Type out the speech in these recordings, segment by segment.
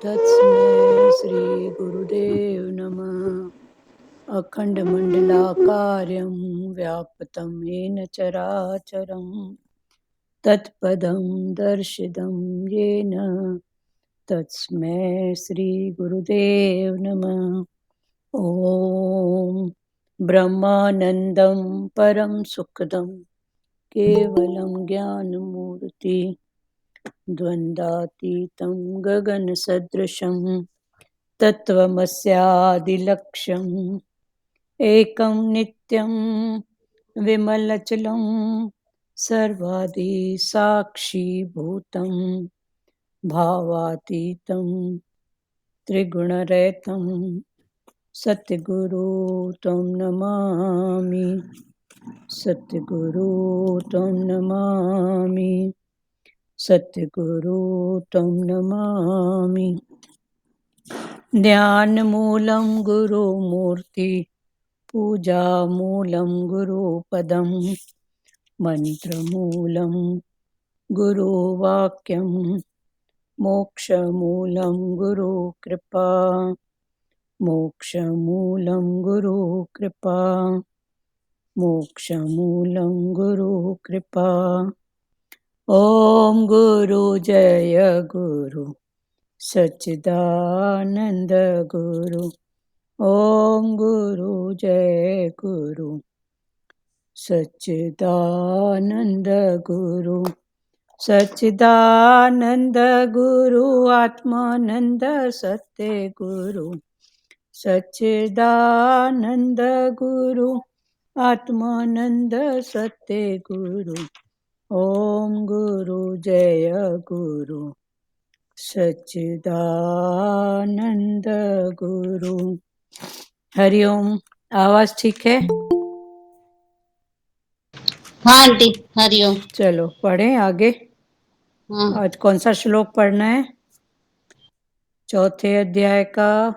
तस्मै श्री गुरुदेव नमः। अखण्डमण्डलाकारं व्याप्तं येन चराचरं तत्पदं दर्शितं येन तस्मै श्री गुरुदेव नमः। ॐ ब्रह्मानन्दं परं सुखदं केवलं ज्ञानमूर्ति द्वन्द्वातीतं गगनसदृशं तत्त्वमस्यादिलक्ष्यम् एकं नित्यं विमलचलं सर्वादिसाक्षिभूतं भावातीतं त्रिगुणरहितं सद्गुरु तं नमामि। सद्गुरु तं नमामि। सद्गुरु तं नमामि। ध्यानमूलं गुरुमूर्ति पूजामूलं गुरुपदं मन्त्रमूलं गुरुवाक्यं मोक्षमूलं गुरुकृपा। मोक्षमूलं गुरुकृपा। मोक्षमूलं गुरुकृपा। ॐ गुरु जय गुरु सच्चिदानंद गुरु। ॐ गुरु जय गुरु सच्चिदानंद गुरु। सच्चिदानंद गुरु आत्मानंद सत्य गुरु। सच्चिदानंद गुरु आत्मानंद सत्य गुरु। ॐ गुरु जय गुरु सच्चिदानंद गुरु। हरिओम। आवाज ठीक है? हाँ आंटी, हरिओम। चलो पढ़ें आगे। हाँ आज कौन सा श्लोक पढ़ना है? चौथे अध्याय का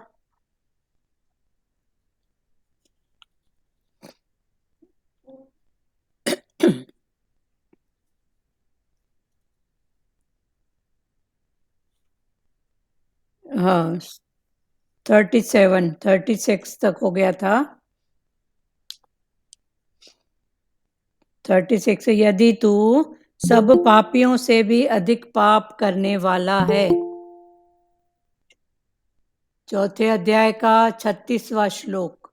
हाँ 36 तक हो गया था। 36 यदि तू सब पापियों से भी अधिक पाप करने वाला है। चौथे अध्याय का 36वां श्लोक।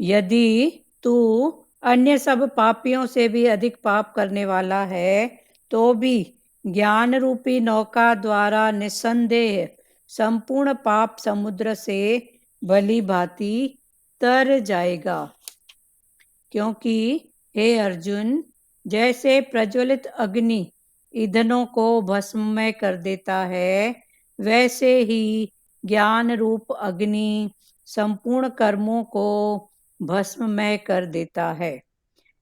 यदि तू अन्य सब पापियों से भी अधिक पाप करने वाला है तो भी ज्ञान रूपी नौका द्वारा निस्संदेह संपूर्ण पाप समुद्र से भली भांति तर जाएगा। क्योंकि हे अर्जुन, जैसे प्रज्वलित अग्नि ईंधनों को भस्ममय कर देता है, वैसे ही ज्ञान रूप अग्नि संपूर्ण कर्मों को भस्ममय कर देता है।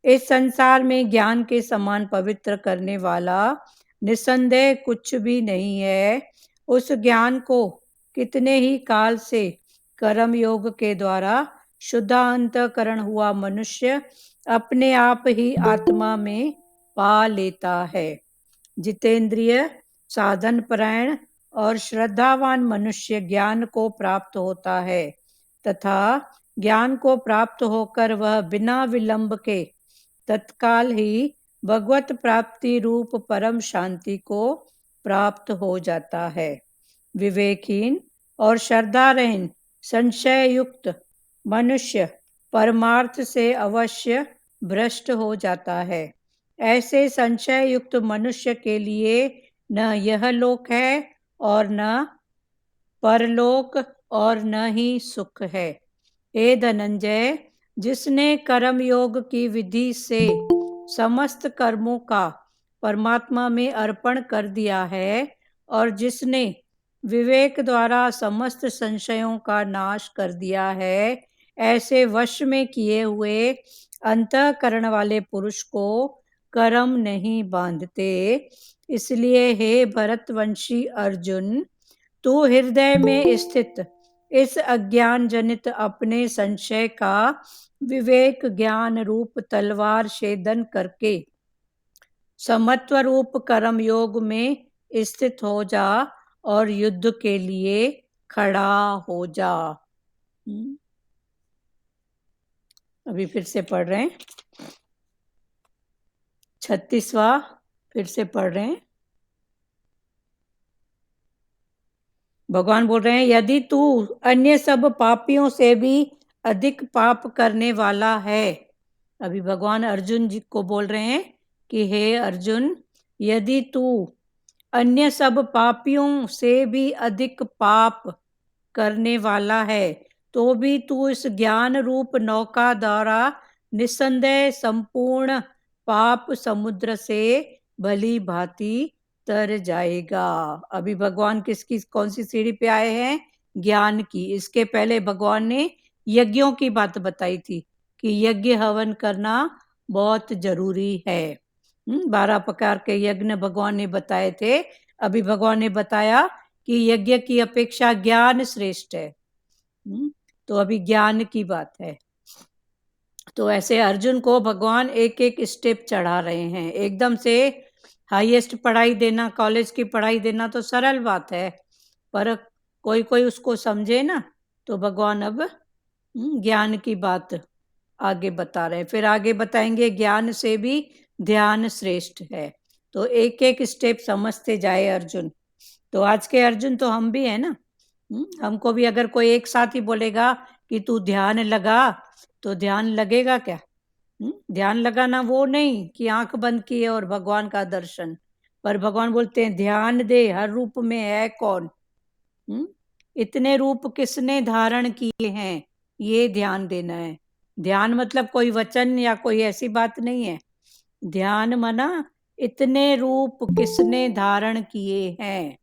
इस संसार में ज्ञान के समान पवित्र करने वाला निस्संदेह कुछ भी नहीं है। उस ज्ञान को कितने ही काल से कर्म योग के द्वारा शुद्धांतकरण हुआ मनुष्य अपने आप ही आत्मा में पा लेता है। जितेंद्रिय, साधन परायण और श्रद्धावान मनुष्य ज्ञान को प्राप्त होता है तथा ज्ञान को प्राप्त होकर वह बिना विलंब के तत्काल ही भगवत प्राप्ति रूप परम शांति को प्राप्त हो जाता है। विवेकहीन और श्रद्धारहीन संशय युक्त मनुष्य परमार्थ से अवश्य भ्रष्ट हो जाता है। ऐसे संशय युक्त मनुष्य के लिए न यह लोक है और न परलोक और न ही सुख है। हे धनंजय, जिसने कर्म योग की विधि से समस्त कर्मों का परमात्मा में अर्पण कर दिया है और जिसने विवेक द्वारा समस्त संशयों का नाश कर दिया है, ऐसे वश में किए हुए अंतःकरण वाले पुरुष को कर्म नहीं बांधते। इसलिए हे भरतवंशी अर्जुन, तू हृदय में स्थित इस अज्ञान जनित अपने संशय का विवेक ज्ञान रूप तलवार छेदन करके समत्व रूप कर्म योग में स्थित हो जा और युद्ध के लिए खड़ा हो जा। अभी फिर से पढ़ रहे हैं, 36वां फिर से पढ़ रहे हैं। भगवान बोल रहे हैं, यदि तू अन्य सब पापियों से भी अधिक पाप करने वाला है। अभी भगवान अर्जुन जी को बोल रहे हैं कि हे अर्जुन, यदि तू अन्य सब पापियों से भी अधिक पाप करने वाला है तो भी तू इस ज्ञान रूप नौका द्वारा निस्संदेह संपूर्ण पाप समुद्र से भली भांति तर जाएगा। अभी भगवान किसकी कौन सी सीढ़ी पे आए हैं? ज्ञान की। इसके पहले भगवान ने यज्ञों की बात बताई थी कि यज्ञ हवन करना बहुत जरूरी है। 12 प्रकार के यज्ञ भगवान ने बताए थे। अभी भगवान ने बताया कि यज्ञ की अपेक्षा ज्ञान श्रेष्ठ है। तो अभी ज्ञान की बात है। तो ऐसे अर्जुन को भगवान एक एक स्टेप चढ़ा रहे हैं। एकदम से हाईएस्ट पढ़ाई देना, कॉलेज की पढ़ाई देना तो सरल बात है, पर कोई कोई उसको समझे ना, तो भगवान अब ज्ञान की बात आगे बता रहे हैं। फिर आगे बताएंगे ज्ञान से भी ध्यान श्रेष्ठ है। तो एक एक स्टेप समझते जाए अर्जुन। तो आज के अर्जुन तो हम भी हैं ना। हमको भी अगर कोई एक साथ ही बोलेगा कि तू ध्यान लगा, तो ध्यान लगेगा क्या? ध्यान लगाना वो नहीं कि आंख बंद किए और भगवान का दर्शन, पर भगवान बोलते हैं ध्यान दे, हर रूप में है कौन, इतने रूप किसने धारण किए हैं, ये ध्यान देना है। ध्यान मतलब कोई वचन या कोई ऐसी बात नहीं है। ध्यान माना इतने रूप किसने धारण किए हैं।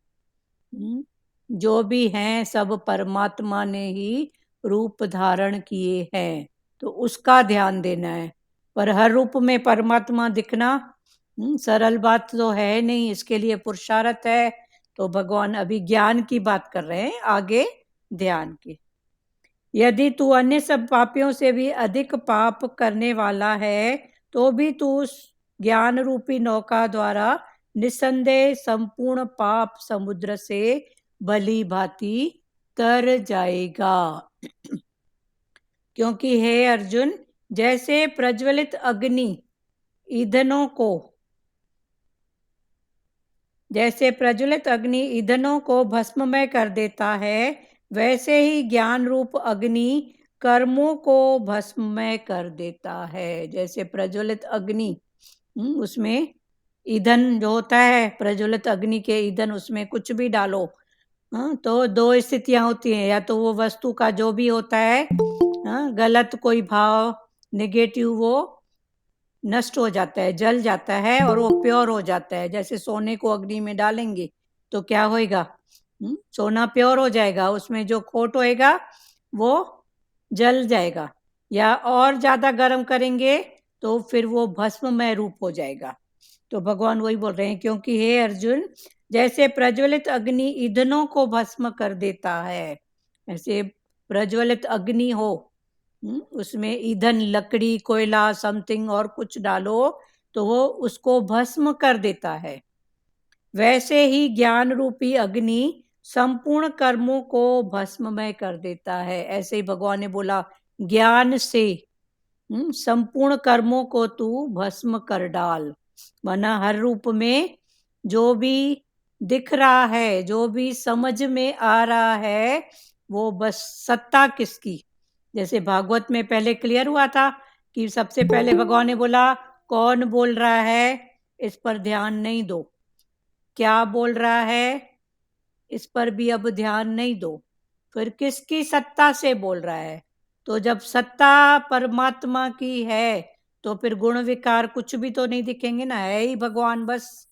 जो भी हैं सब परमात्मा ने ही रूप धारण किए हैं, तो उसका ध्यान देना है। पर हर रूप में परमात्मा दिखना सरल बात तो है नहीं, इसके लिए पुरुषार्थ है। तो भगवान अभी ज्ञान की बात कर रहे हैं, आगे ध्यान की। यदि तू अन्य सब पापियों से भी अधिक पाप करने वाला है तो भी तू उस ज्ञान रूपी नौका द्वारा निस्संदेह संपूर्ण पाप समुद्र से भली भांति तर जाएगा। क्योंकि हे अर्जुन, जैसे प्रज्वलित अग्नि ईंधनों को भस्ममय कर देता है, वैसे ही ज्ञान रूप अग्नि कर्मों को भस्ममय कर देता है। जैसे प्रज्वलित अग्नि, उसमें ईंधन जो होता है, प्रज्वलित अग्नि के ईंधन, उसमें कुछ भी डालो, तो दो स्थितियां होती हैं। या तो वो वस्तु का जो भी होता है गलत कोई भाव, नेगेटिव, वो नष्ट हो जाता है, जल जाता है और वो प्योर हो जाता है। जैसे सोने को अग्नि में डालेंगे तो क्या होएगा? सोना प्योर हो जाएगा, उसमें जो खोट होएगा वो जल जाएगा। या और ज्यादा गर्म करेंगे तो फिर वो भस्ममय रूप हो जाएगा। तो भगवान वही बोल रहे हैं, क्योंकि हे अर्जुन, जैसे प्रज्वलित अग्नि ईंधनों को भस्म कर देता है, ऐसे प्रज्वलित अग्नि हो, उसमें ईंधन, लकड़ी, कोयला, समथिंग और कुछ डालो तो वो उसको भस्म कर देता है, वैसे ही ज्ञान रूपी अग्नि संपूर्ण कर्मों को भस्ममय कर देता है। ऐसे ही भगवान ने बोला, ज्ञान से संपूर्ण कर्मों को तू भस्म कर डाल। माना हर रूप में जो भी दिख रहा है, जो भी समझ में आ रहा है, वो बस सत्ता किसकी। जैसे भागवत में पहले क्लियर हुआ था कि सबसे पहले भगवान ने बोला, कौन बोल रहा है इस पर ध्यान नहीं दो, क्या बोल रहा है इस पर भी अब ध्यान नहीं दो, फिर किसकी सत्ता से बोल रहा है। तो जब सत्ता परमात्मा की है तो फिर गुण विकार कुछ भी तो नहीं दिखेंगे ना, है ही भगवान बस।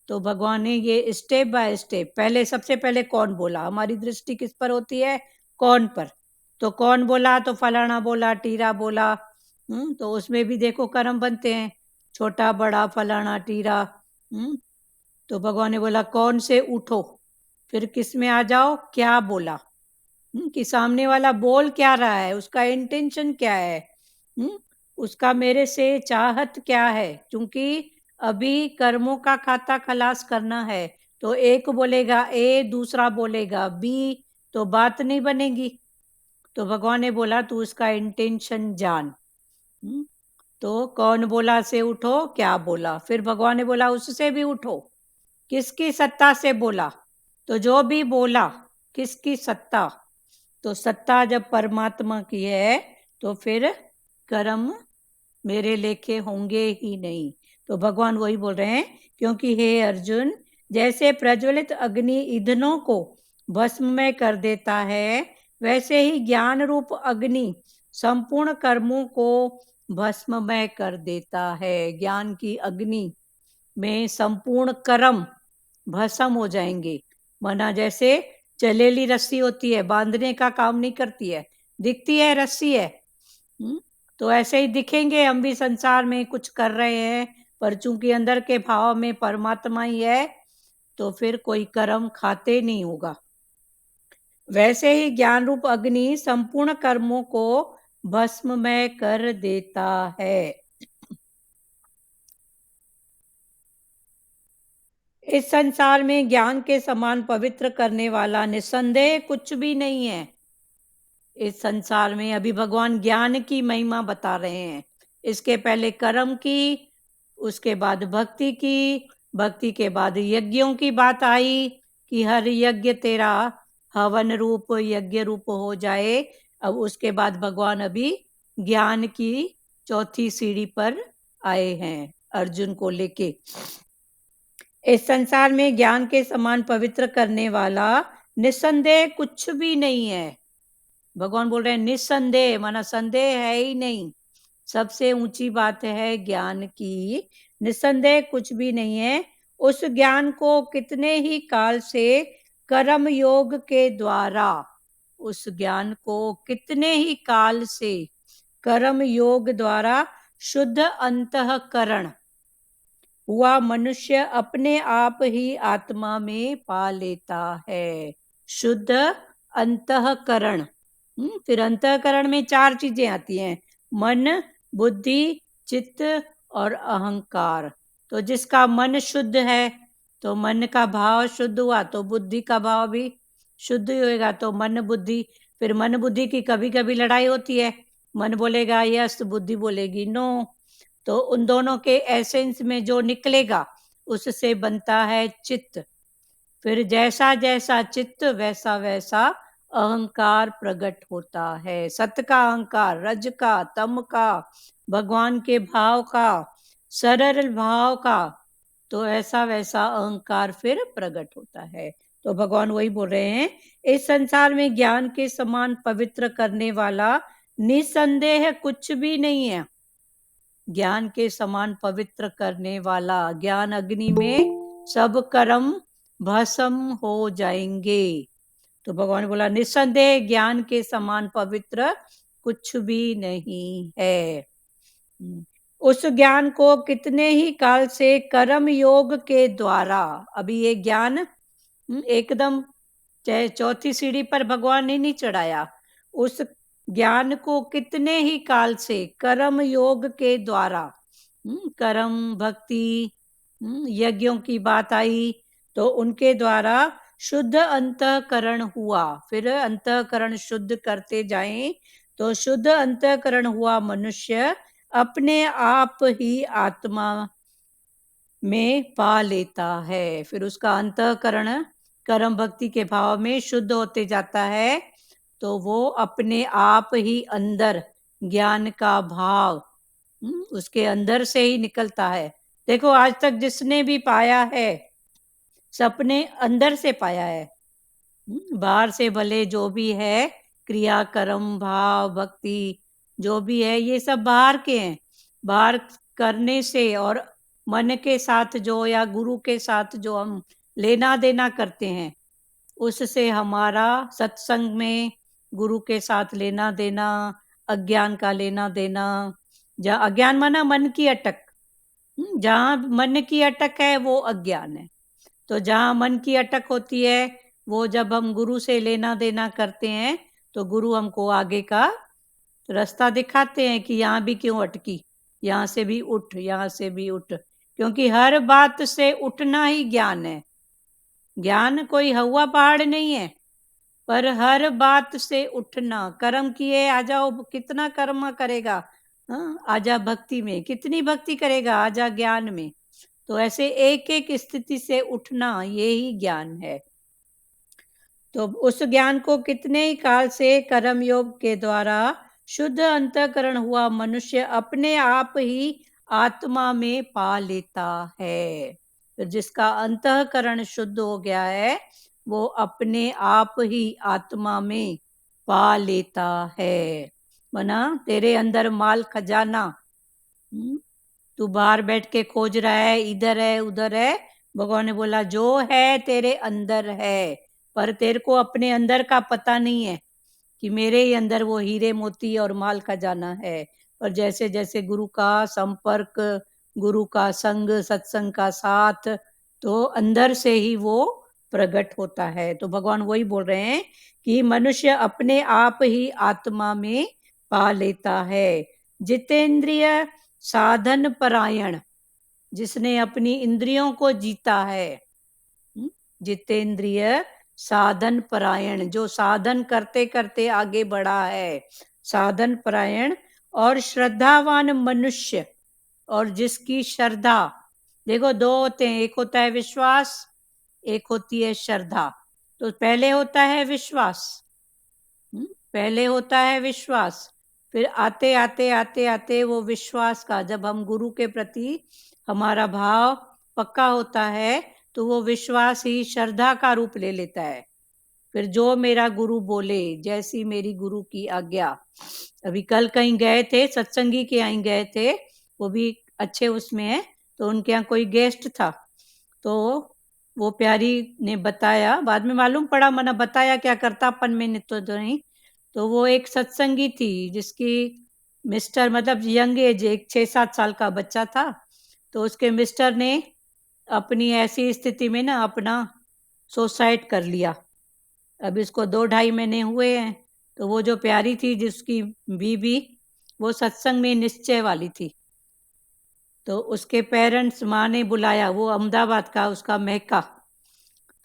तो भगवान ने ये स्टेप बाय स्टेप, पहले सबसे पहले कौन बोला, हमारी दृष्टि किस पर होती है? कौन पर। तो कौन बोला तो फलाना बोला, टीरा बोला, तो उसमें भी देखो कर्म बनते हैं, छोटा बड़ा फलाना टीरा। तो भगवान ने बोला कौन से उठो, फिर किस में आ जाओ, क्या बोला, कि सामने वाला बोल क्या रहा है, उसका इंटेंशन क्या है, उसका मेरे से चाहत क्या है। क्योंकि अभी कर्मों का खाता खलास करना है, तो एक बोलेगा ए, दूसरा बोलेगा बी, तो बात नहीं बनेगी। तो भगवान ने बोला तू उसका इंटेंशन जान। तो कौन बोला से उठो, क्या बोला? फिर भगवान ने बोला उससे भी उठो। किसकी सत्ता से बोला? तो जो भी बोला, किसकी सत्ता? तो सत्ता जब परमात्मा की है, तो फिर कर्म मेरे लेखे होंगे ही नहीं। तो भगवान वही बोल रहे हैं, क्योंकि हे अर्जुन, जैसे प्रज्वलित अग्नि ईंधनों को भस्म में कर देता है, वैसे ही ज्ञान रूप अग्नि संपूर्ण कर्मों को भस्म में कर देता है। ज्ञान की अग्नि में संपूर्ण कर्म भस्म हो जाएंगे। माना जैसे चलेली रस्सी होती है, बांधने का काम नहीं करती है, दिखती है रस्सी है। तो ऐसे ही दिखेंगे हम भी संसार में कुछ कर रहे हैं, पर चूंकि अंदर के भाव में परमात्मा ही है, तो फिर कोई कर्म खाते नहीं होगा। वैसे ही ज्ञान रूप अग्नि संपूर्ण कर्मों को भस्म में कर देता है। इस संसार में ज्ञान के समान पवित्र करने वाला निस्संदेह कुछ भी नहीं है। इस संसार में अभी भगवान ज्ञान की महिमा बता रहे हैं, इसके पहले कर्म की, उसके बाद भक्ति की, भक्ति के बाद यज्ञों की बात आई कि हर यज्ञ तेरा हवन रूप यज्ञ रूप हो जाए। अब उसके बाद भगवान अभी ज्ञान की चौथी सीढ़ी पर आए हैं अर्जुन को लेके। इस संसार में ज्ञान के समान पवित्र करने वाला निस्संदेह कुछ भी नहीं है। भगवान बोल रहे हैं निस्संदेह, माना संदेह है ही नहीं। सबसे ऊंची बात है ज्ञान की, निस्संदेह कुछ भी नहीं है। उस ज्ञान को कितने ही काल से कर्म योग के द्वारा, उस ज्ञान को कितने ही काल से कर्म योग द्वारा शुद्ध अंतःकरण हुआ मनुष्य अपने आप ही आत्मा में पा लेता है। शुद्ध अंतःकरण। फिर अंतःकरण में 4 चीजें आती हैं, मन, बुद्धि, चित्त और अहंकार। तो जिसका मन शुद्ध है, तो मन का भाव शुद्ध हुआ, तो बुद्धि का भाव भी शुद्ध ही होएगा। तो मन बुद्धि, फिर मन बुद्धि की कभी कभी लड़ाई होती है, मन बोलेगा यस, बुद्धि बोलेगी नो। तो उन दोनों के एसेंस में जो निकलेगा उससे बनता है चित्त। फिर जैसा जैसा चित्त वैसा वैसा अहंकार प्रकट होता है। सत्य का अहंकार, रज का, तम का, भगवान के भाव का, सरल भाव का, तो ऐसा वैसा अहंकार फिर प्रकट होता है। तो भगवान वही बोल रहे हैं, इस संसार में ज्ञान के समान पवित्र करने वाला निसंदेह कुछ भी नहीं है। ज्ञान के समान पवित्र करने वाला, ज्ञान अग्नि में सब कर्म भस्म हो जाएंगे। तो भगवान ने बोला निस्संदेह ज्ञान के समान पवित्र कुछ भी नहीं है। उस ज्ञान को कितने ही काल से कर्म योग के द्वारा, अभी ये ज्ञान एकदम चौथी सीढ़ी पर भगवान ने नहीं चढ़ाया, उस ज्ञान को कितने ही काल से कर्म योग के द्वारा, कर्म भक्ति यज्ञों की बात आई, तो उनके द्वारा शुद्ध अंतःकरण हुआ। फिर अंतःकरण शुद्ध करते जाएं, तो शुद्ध अंतःकरण हुआ मनुष्य अपने आप ही आत्मा में पा लेता है। फिर उसका अंतःकरण कर्म भक्ति के भाव में शुद्ध होते जाता है, तो वो अपने आप ही अंदर ज्ञान का भाव उसके अंदर से ही निकलता है। देखो आज तक जिसने भी पाया है, सपने अंदर से पाया है। बाहर से भले जो भी है क्रिया कर्म भाव भक्ति जो भी है, ये सब बाहर के हैं। बाहर करने से और मन के साथ जो, या गुरु के साथ जो हम लेना देना करते हैं, उससे हमारा सत्संग में गुरु के साथ लेना देना, अज्ञान का लेना देना। जहाँ अज्ञान माना मन की अटक, जहाँ मन की अटक है वो अज्ञान है। तो जहाँ मन की अटक होती है, वो जब हम गुरु से लेना देना करते हैं, तो गुरु हमको आगे का रास्ता दिखाते हैं कि यहाँ भी क्यों अटकी, यहाँ से भी उठ, यहाँ से भी उठ। क्योंकि हर बात से उठना ही ज्ञान है। ज्ञान कोई हवा पहाड़ नहीं है, पर हर बात से उठना। कर्म किए आ जाओ, कितना कर्म करेगा, हाँ, आजा भक्ति में, कितनी भक्ति करेगा, आजा ज्ञान में। तो ऐसे एक एक स्थिति से उठना, ये ही ज्ञान है। तो उस ज्ञान को कितने ही काल से कर्म योग के द्वारा शुद्ध अंतःकरण हुआ मनुष्य अपने आप ही आत्मा में पा लेता है। तो जिसका अंतःकरण शुद्ध हो गया है, वो अपने आप ही आत्मा में पा लेता है। मना तेरे अंदर माल खजाना, तू बाहर बैठ के खोज रहा है, इधर है उधर है। भगवान ने बोला जो है तेरे अंदर है, पर तेरे को अपने अंदर का पता नहीं है कि मेरे ही अंदर वो हीरे मोती और माल खजाना है। और जैसे जैसे गुरु का संपर्क, गुरु का संग, सत्संग का साथ, तो अंदर से ही वो प्रकट होता है। तो भगवान वही बोल रहे हैं कि मनुष्य अपने आप ही आत्मा में पा लेता है। जितेंद्रिय साधन परायण, जिसने अपनी इंद्रियों को जीता है। जितेंद्रिय साधन परायण, जो साधन करते करते आगे बढ़ा है, साधन परायण। और श्रद्धावान मनुष्य, और जिसकी श्रद्धा, देखो दो होते हैं, एक होता है विश्वास, एक होती है श्रद्धा। तो पहले होता है विश्वास, पहले होता है विश्वास, फिर आते आते आते आते वो विश्वास का, जब हम गुरु के प्रति हमारा भाव पक्का होता है, तो वो विश्वास ही श्रद्धा का रूप ले लेता है। फिर जो मेरा गुरु बोले, जैसी मेरी गुरु की आज्ञा। अभी कल कहीं गए थे, सत्संगी के यहाँ गए थे, वो भी अच्छे उसमें है। तो उनके यहाँ कोई गेस्ट था, तो वो प्यारी ने बताया, बाद में मालूम पड़ा, मना बताया क्या करतापन में तो नहीं। तो वो एक सत्संगी थी जिसकी मिस्टर, मतलब यंग एज, एक 6-7 साल का बच्चा था। तो उसके मिस्टर ने अपनी ऐसी स्थिति में ना अपना सुसाइड कर लिया। अभी इसको 2-2.5 महीने हुए हैं। तो वो जो प्यारी थी जिसकी बीबी, वो सत्संग में निश्चय वाली थी। तो उसके पेरेंट्स, माँ ने बुलाया, वो अहमदाबाद का उसका मैका।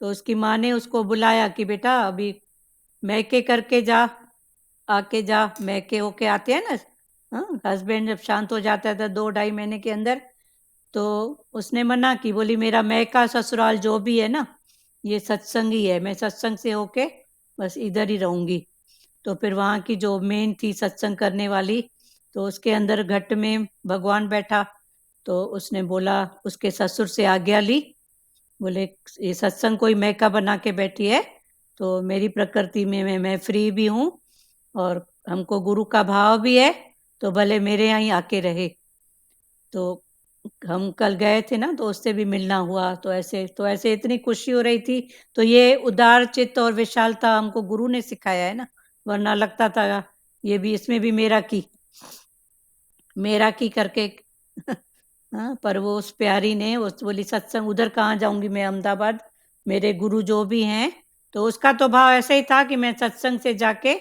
तो उसकी माँ ने उसको बुलाया कि बेटा अभी मैके करके जा, आके जा, मैके होके आते हैं ना, हाँ, हस्बैंड जब शांत हो जाता है तो 2-2.5 महीने के अंदर। तो उसने मना की, बोली मेरा मैका ससुराल जो भी है ना, ये सत्संग ही है, मैं सत्संग से होके बस इधर ही रहूंगी। तो फिर वहाँ की जो मेन थी सत्संग करने वाली, तो उसके अंदर घट में भगवान बैठा। तो उसने बोला, उसके ससुर से आज्ञा ली, बोले ये सत्संग कोई मैका बना के बैठी है, तो मेरी प्रकृति में मैं फ्री भी हूँ और हमको गुरु का भाव भी है, तो भले मेरे यहाँ ही आके रहे। तो हम कल गए थे ना, तो उससे भी मिलना हुआ। तो ऐसे इतनी खुशी हो रही थी। तो ये उदार चित्त और विशालता हमको गुरु ने सिखाया है ना, वरना लगता था ये भी, इसमें भी मेरा की करके हाँ, पर वो उस प्यारी ने उस बोली सत्संग उधर कहाँ जाऊंगी मैं, अहमदाबाद, मेरे गुरु जो भी हैं। तो उसका तो भाव ऐसे ही था कि मैं सत्संग से जाके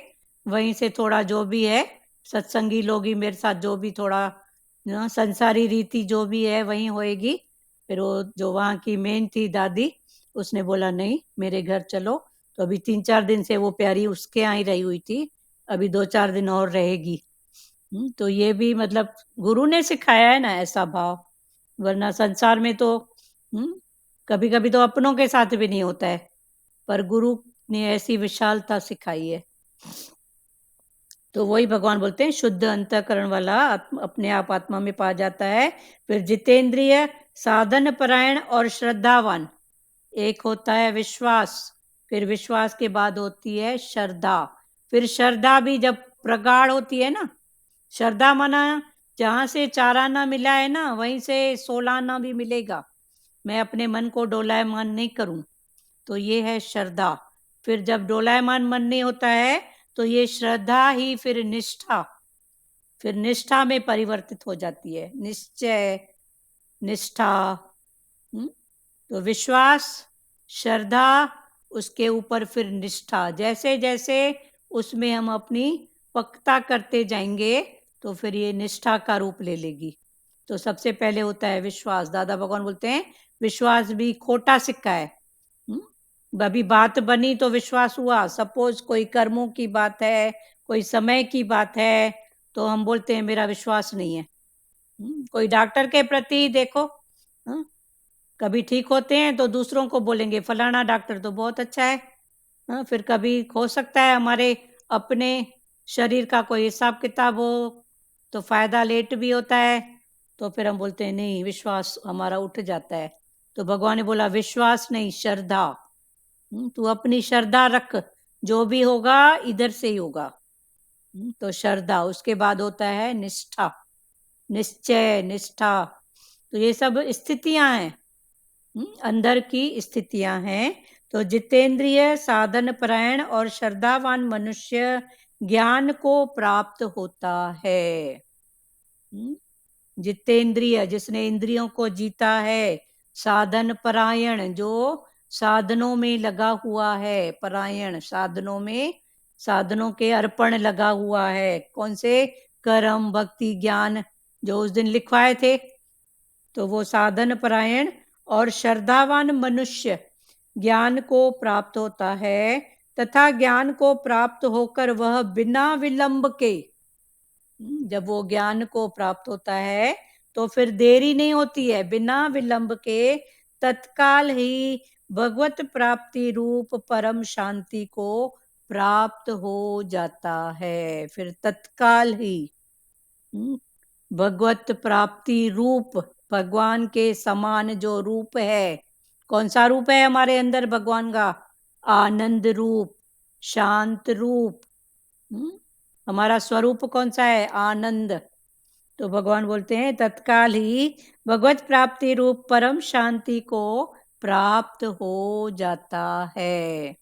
वहीं से थोड़ा जो भी है, सत्संगी लोग ही मेरे साथ जो भी थोड़ा संसारी रीति जो भी है वहीं होएगी। फिर वो जो वहाँ की मेन थी दादी, उसने बोला नहीं मेरे घर चलो। तो अभी 3-4 दिन से वो प्यारी उसके यहाँ ही रही हुई थी, अभी 2-4 दिन और रहेगी। तो ये भी मतलब गुरु ने सिखाया है ना ऐसा भाव, वरना संसार में तो कभी कभी तो अपनों के साथ भी नहीं होता है, पर गुरु ने ऐसी विशालता सिखाई है। तो वही भगवान बोलते हैं शुद्ध अंतःकरण वाला अपने आप आत्मा में पा जाता है। फिर जितेंद्रिय साधन परायण और श्रद्धावान, एक होता है विश्वास, फिर विश्वास के बाद होती है श्रद्धा। फिर श्रद्धा भी जब प्रगाढ़ होती है ना, श्रद्धा माना जहाँ से 4 आना मिला है ना, वहीं से 16 आना भी मिलेगा, मैं अपने मन को डोलायमान नहीं करूं, तो ये है श्रद्धा। फिर जब डोलायमान मन नहीं होता है, तो ये श्रद्धा ही फिर निष्ठा में परिवर्तित हो जाती है, निश्चय, निष्ठा। तो विश्वास, श्रद्धा, उसके ऊपर फिर निष्ठा। जैसे जैसे उसमें हम अपनी पक्का करते जाएंगे, तो फिर ये निष्ठा का रूप ले लेगी। तो सबसे पहले होता है विश्वास। दादा भगवान बोलते हैं विश्वास भी खोटा सिक्का है। अभी बात बनी तो विश्वास हुआ। सपोज कोई कर्मों की बात है, कोई समय की बात है, तो हम बोलते हैं मेरा विश्वास नहीं है। कोई डॉक्टर के प्रति देखो, कभी ठीक होते हैं तो दूसरों को बोलेंगे फलाना डॉक्टर तो बहुत अच्छा है। फिर कभी हो सकता है हमारे अपने शरीर का कोई हिसाब किताब हो तो फायदा लेट भी होता है, तो फिर हम बोलते हैं नहीं, विश्वास हमारा उठ जाता है। तो भगवान ने बोला विश्वास नहीं, श्रद्धा। तू अपनी श्रद्धा रख, जो भी होगा इधर से ही होगा। तो श्रद्धा, उसके बाद होता है निष्ठा, निश्चय, निष्ठा। तो ये सब स्थितियां हैं, अंदर की स्थितियां हैं। तो जितेंद्रिय, साधन परायण और श्रद्धावान मनुष्य ज्ञान को प्राप्त होता है। जितेंद्रिय, जिसने इंद्रियों को जीता है। साधन परायण, जो साधनों में लगा हुआ है। परायण, साधनों में, साधनों के अर्पण लगा हुआ है। कौन से? कर्म, भक्ति, ज्ञान, जो उस दिन लिखवाए थे, तो वो साधन परायण और श्रद्धावान मनुष्य ज्ञान को प्राप्त होता है, तथा ज्ञान को प्राप्त होकर वह बिना विलंब के, जब वो ज्ञान को प्राप्त होता है तो फिर देरी नहीं होती है, बिना विलंब के तत्काल ही भगवत प्राप्ति रूप परम शांति को प्राप्त हो जाता है। फिर तत्काल ही भगवत प्राप्ति रूप, भगवान के समान जो रूप है। कौन सा रूप है हमारे अंदर भगवान का? आनंद रूप, शांत रूप। हमारा स्वरूप कौन सा है? आनंद। तो भगवान बोलते हैं तत्काल ही भगवत प्राप्ति रूप परम शांति को प्राप्त हो जाता है।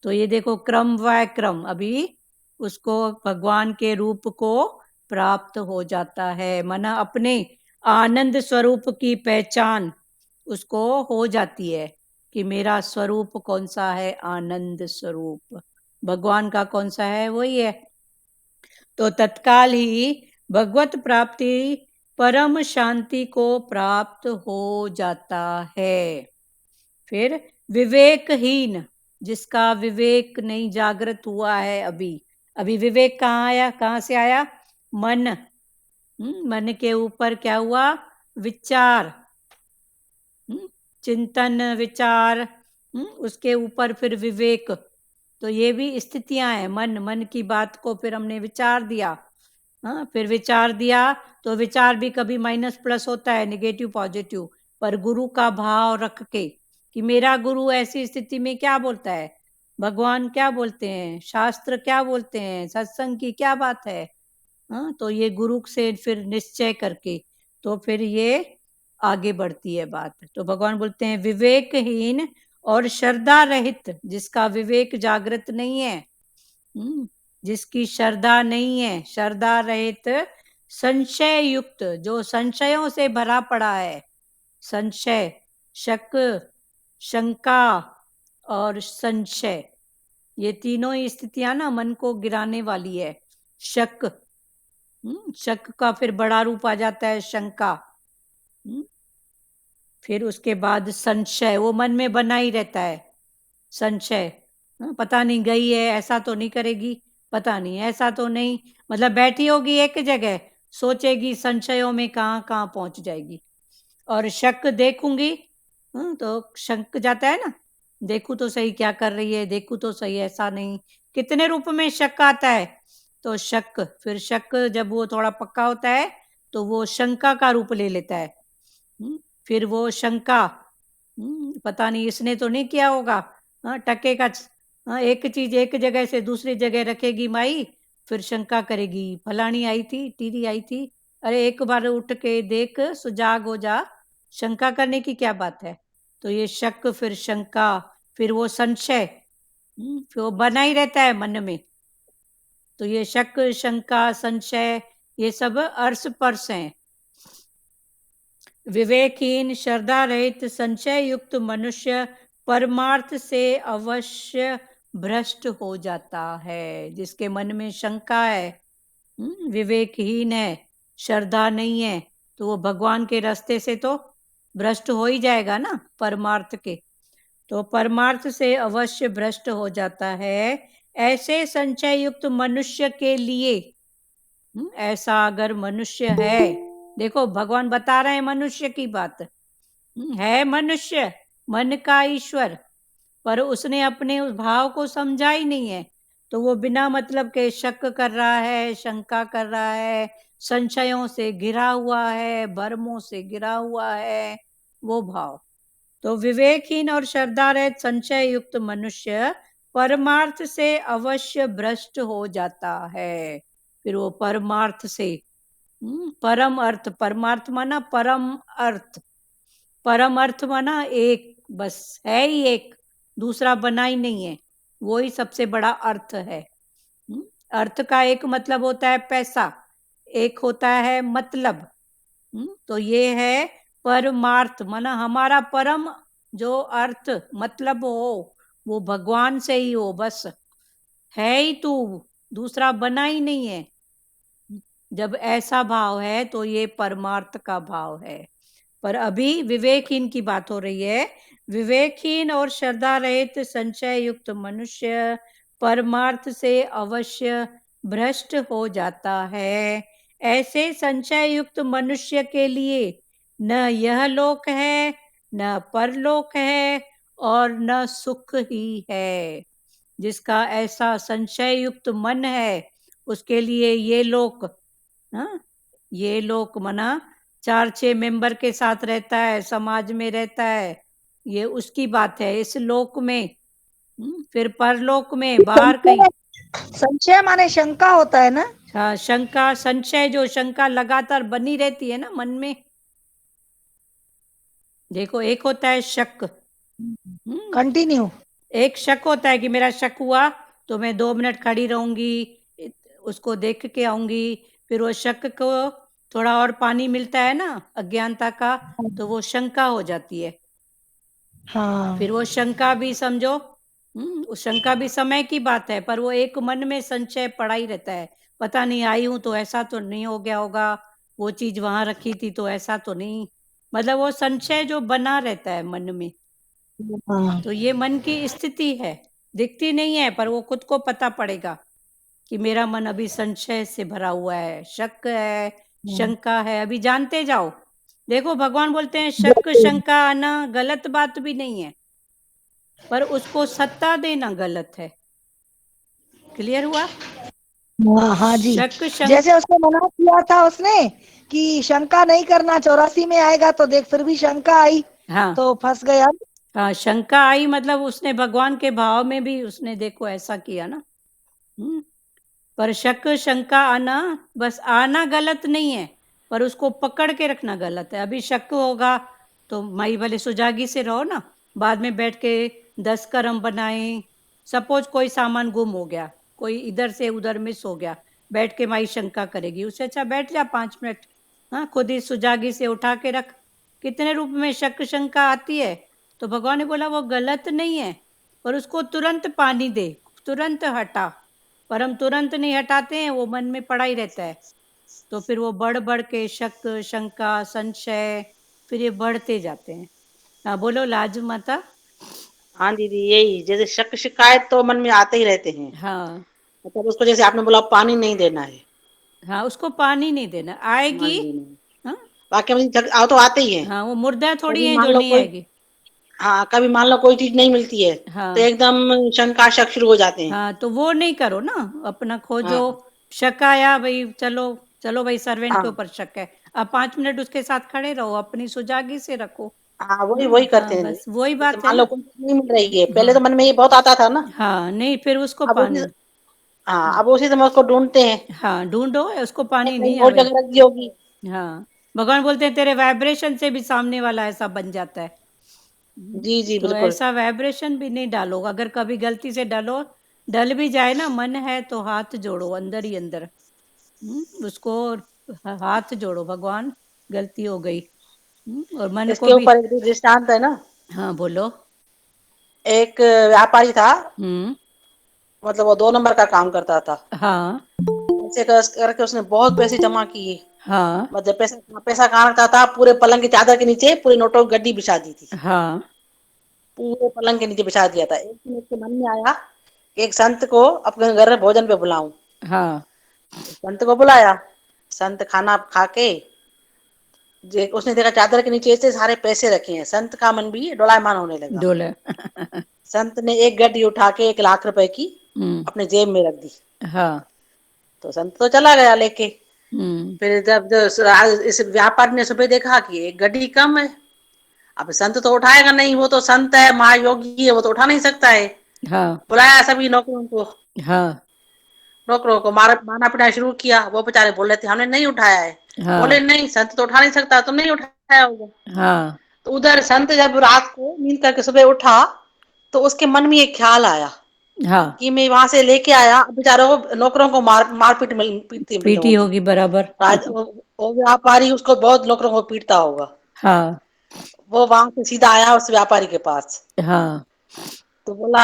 तो ये देखो क्रम व क्रम, अभी उसको भगवान के रूप को प्राप्त हो जाता है। मन अपने आनंद स्वरूप की पहचान उसको हो जाती है कि मेरा स्वरूप कौन सा है? आनंद स्वरूप। भगवान का कौन सा है? वही है। तो तत्काल ही भगवत प्राप्ति परम शांति को प्राप्त हो जाता है। फिर विवेकहीन, जिसका विवेक नहीं जागृत हुआ है अभी विवेक कहाँ आया? कहाँ से आया? मन। मन के ऊपर क्या हुआ? विचार, चिंतन, विचार, उसके ऊपर फिर विवेक। तो ये भी स्थितियां हैं। मन की बात को फिर हमने विचार दिया, फिर विचार दिया तो विचार भी कभी माइनस प्लस होता है, नेगेटिव पॉजिटिव, पर गुरु का भाव रख के कि मेरा गुरु ऐसी स्थिति में क्या बोलता है, भगवान क्या बोलते हैं, शास्त्र क्या बोलते हैं, सत्संग की क्या बात है। तो ये गुरु से फिर निश्चय करके तो फिर ये आगे बढ़ती है बात। तो भगवान बोलते हैं विवेकहीन और श्रद्धा रहित, जिसका विवेक जागृत नहीं है, जिसकी श्रद्धा नहीं है, श्रद्धा रहित, संशय युक्त, जो संशयों से भरा पड़ा है। संशय, शक, शंका और संशय, ये तीनों ही स्थितियां ना मन को गिराने वाली है। शक, शक का फिर बड़ा रूप आ जाता है शंका। फिर उसके बाद संशय, वो मन में बना ही रहता है संशय। पता नहीं गई है, ऐसा तो नहीं करेगी, पता नहीं ऐसा तो नहीं, मतलब बैठी होगी एक जगह, सोचेगी संशयों में कहाँ कहाँ पहुंच जाएगी। और शक, देखूंगी तो शक जाता है ना, देखूं तो सही क्या कर रही है, देखूं तो सही, ऐसा नहीं, कितने रूप में शक आता है। तो शक, फिर शक जब वो थोड़ा पक्का होता है तो वो शंका का रूप ले लेता है। फिर वो शंका, पता नहीं इसने तो नहीं किया होगा, टके का, एक चीज एक जगह से दूसरी जगह रखेगी माई, फिर शंका करेगी फलानी आई थी, टीरी आई थी, अरे एक बार उठ के देख, सुजाग हो जा, शंका करने की क्या बात है। तो ये शक, फिर शंका, फिर वो संशय, फिर वो बना ही रहता है मन में। तो ये शक, शंका, संशय, ये सब अर्स पर्स हैं। विवेकहीन, श्रद्धा रहित, संशय युक्त मनुष्य परमार्थ से अवश्य भ्रष्ट हो जाता है। जिसके मन में शंका है, विवेकहीन है, श्रद्धा नहीं है, तो वो भगवान के रास्ते से तो भ्रष्ट हो ही जाएगा ना, परमार्थ के। तो परमार्थ से अवश्य भ्रष्ट हो जाता है। ऐसे संचय युक्त मनुष्य के लिए, ऐसा अगर मनुष्य है, देखो भगवान बता रहे हैं मनुष्य की बात, है मनुष्य मन का ईश्वर, पर उसने अपने उस भाव को समझा ही नहीं है, तो वो बिना मतलब के शक कर रहा है, शंका कर रहा है, संशयों से घिरा हुआ है, भरमों से घिरा हुआ है, वो भाव। तो विवेकहीन और श्रद्धा रहित संशय युक्त मनुष्य परमार्थ से अवश्य भ्रष्ट हो जाता है। फिर वो परमार्थ से, परम अर्थ, परमार्थ माना परम अर्थ, परम अर्थ माना एक, बस है ही एक, दूसरा बना ही नहीं है, वो ही सबसे बड़ा अर्थ है। अर्थ का एक मतलब होता है पैसा, एक होता है मतलब। तो ये है परमार्थ, माना हमारा परम जो अर्थ मतलब हो वो भगवान से ही हो, बस है ही तू, दूसरा बना ही नहीं है। जब ऐसा भाव है तो ये परमार्थ का भाव है। पर अभी विवेकहीन की बात हो रही है। विवेकहीन और श्रद्धा रहित संशय युक्त मनुष्य परमार्थ से अवश्य भ्रष्ट हो जाता है। ऐसे संशय युक्त मनुष्य के लिए न यह लोक है, न परलोक है, और न सुख ही है। जिसका ऐसा संशय युक्त मन है उसके लिए ये लोक, हाँ, ये लोक मना 4-6 मेंबर के साथ रहता है, समाज में रहता है, ये उसकी बात है इस लोक में। फिर परलोक में बाहर कहीं, संशय माने शंका होता है ना? हाँ, शंका, संशय, जो शंका लगातार बनी रहती है ना मन में। देखो एक होता है शक, कंटिन्यू। एक शक होता है कि मेरा शक हुआ तो मैं 2 मिनट खड़ी रहूंगी, उसको देख के आऊंगी, फिर वो शक को थोड़ा और पानी मिलता है ना अज्ञानता का, तो वो शंका हो जाती है। हाँ। फिर वो शंका भी समझो, उस शंका भी समय की बात है, पर वो एक मन में संशय पड़ा ही रहता है, पता नहीं आई हूं तो ऐसा तो नहीं हो गया होगा, वो चीज वहां रखी थी तो ऐसा तो नहीं, मतलब वो संशय जो बना रहता है मन में। हाँ। तो ये मन की स्थिति है, दिखती नहीं है, पर वो खुद को पता पड़ेगा कि मेरा मन अभी संशय से भरा हुआ है, शक है, शंका है, अभी जानते जाओ। देखो भगवान बोलते हैं शक शंका आना गलत बात भी नहीं है, पर उसको सत्ता देना गलत है। क्लियर हुआ? हाँ, हाँ जी। शक जैसे उसको मना किया था उसने कि शंका नहीं करना, 84 में आएगा, तो देख फिर भी शंका आई, हाँ, तो फंस गया। हाँ, शंका आई मतलब उसने भगवान के भाव में भी उसने देखो ऐसा किया ना। पर शक शंका आना, बस आना गलत नहीं है, पर उसको पकड़ के रखना गलत है। अभी शक होगा तो माई भले सुजागी से रहो ना, बाद में बैठ के 10 कर्म बनाए। सपोज कोई सामान गुम हो गया, कोई इधर से उधर मिस हो गया, बैठ के माई शंका करेगी, उससे अच्छा बैठ जा 5 मिनट, हाँ, खुद ही सुजागी से उठा के रख। कितने रूप में शक शंका आती है, तो भगवान ने बोला वो गलत नहीं है, पर उसको तुरंत पानी दे, तुरंत हटा। पर हम तुरंत नहीं हटाते हैं, वो मन में पड़ा ही रहता है, तो फिर वो बढ़ बढ़ के शक शंका संशय फिर ये बढ़ते जाते हैं। हाँ बोलो लाज माता। हाँ दीदी, यही जैसे शक शिकायत तो मन में आते ही रहते हैं। हाँ, मतलब उसको जैसे आपने बोला पानी नहीं देना है। हाँ, उसको पानी नहीं देना, आएगी। पानी देना है। हाँ, बाकी में आओ तो आते ही है। हाँ, वो मुर्दा थोड़ी कभी है मान जो लो नहीं कोई, आएगी। हाँ कभी मान लो कोई चीज नहीं मिलती है हाँ, तो एकदम शंका शक शुरू हो जाते हैं। हाँ, तो वो नहीं करो ना, अपना खोजो। हाँ, शक आया भाई, चलो चलो भाई, सर्वेंट के हाँ, ऊपर शक है, अब 5 मिनट उसके साथ खड़े रहो, अपनी सुजागी से रखो। हाँ, वही वही करते हाँ, हैं। बस वही जैसे बात है मान लो ना। कोई चीज नहीं मिल रही है, पहले हाँ, तो मन में ये बहुत आता था ना। हाँ, नहीं फिर उसको अब पानी, उसी, हाँ अब उसी समय उसको ढूंढते हैं, हाँ, ढूंढो, उसको या पानी कहीं नहीं और आवे। जगह रख दी होगी। हाँ, भगवान बोलते हैं तेरे वाइब्रेशन से भी सामने वाला ऐसा बन जाता है। जी जी तो बिल्कुल। ऐसा वाइब्रेशन भी नहीं डालो, अगर कभी गलती से डालो, डल भी जाए ना, मन है तो हाथ जोड़ो अंदर ही अंदर, उसको हाथ जोड़ो, भगवान गलती हो गई, और मन को इसके भी। ऊपर एक दृष्टांत है ना। हाँ बोलो। एक व्यापारी था, हम्म। मतलब वो 2 नंबर का काम करता था। हाँ, ऐसे करके उसने बहुत पैसे जमा किए। हाँ मैं जब पैसा पैसा कहाँ रखता था, पूरे पलंग की चादर के नीचे पूरी नोटों की गड्डी बिछा दी थी, हाँ पूरे पलंग के नीचे बिछा दिया था। एक दिन उसके मन में आया कि एक संत को अपने घर भोजन पे बुलाऊं। हाँ संत को बुलाया, संत खाना खा के उसने देखा चादर के नीचे ऐसे सारे पैसे रखे हैं, संत का मन भी डोलायमान होने लगा। डोले। संत ने एक गड्डी उठा के 1 लाख रुपए की हम्म। अपने जेब में रख दी। हाँ। तो संत तो चला गया लेके। हम्म। फिर जब इस व्यापारी ने सुबह देखा कि एक गड्डी कम है, अब संत तो उठाएगा नहीं, वो तो संत है, महायोगी है, वो तो उठा नहीं सकता है। हाँ बुलाया सभी नौकरों को, हाँ नौकरों को मारना पिटाना शुरू किया। वो बेचारे बोल रहे थे हमने नहीं उठाया है। हाँ बोले नहीं, संत तो उठा नहीं सकता, तुम नहीं उठाया होगा। हाँ तो उधर संत जब रात को नींद करके सुबह उठा, तो उसके मन में एक ख्याल आया हाँ। कि मैं वहां से लेके आया, बेचारों को नौकरों को मारपीट पीटती पीटी होगी। होगी बराबर। वो व्यापारी उसको बहुत नौकरों को पीटता होगा। हाँ वो वहां से सीधा आया उस व्यापारी के पास, हाँ तो बोला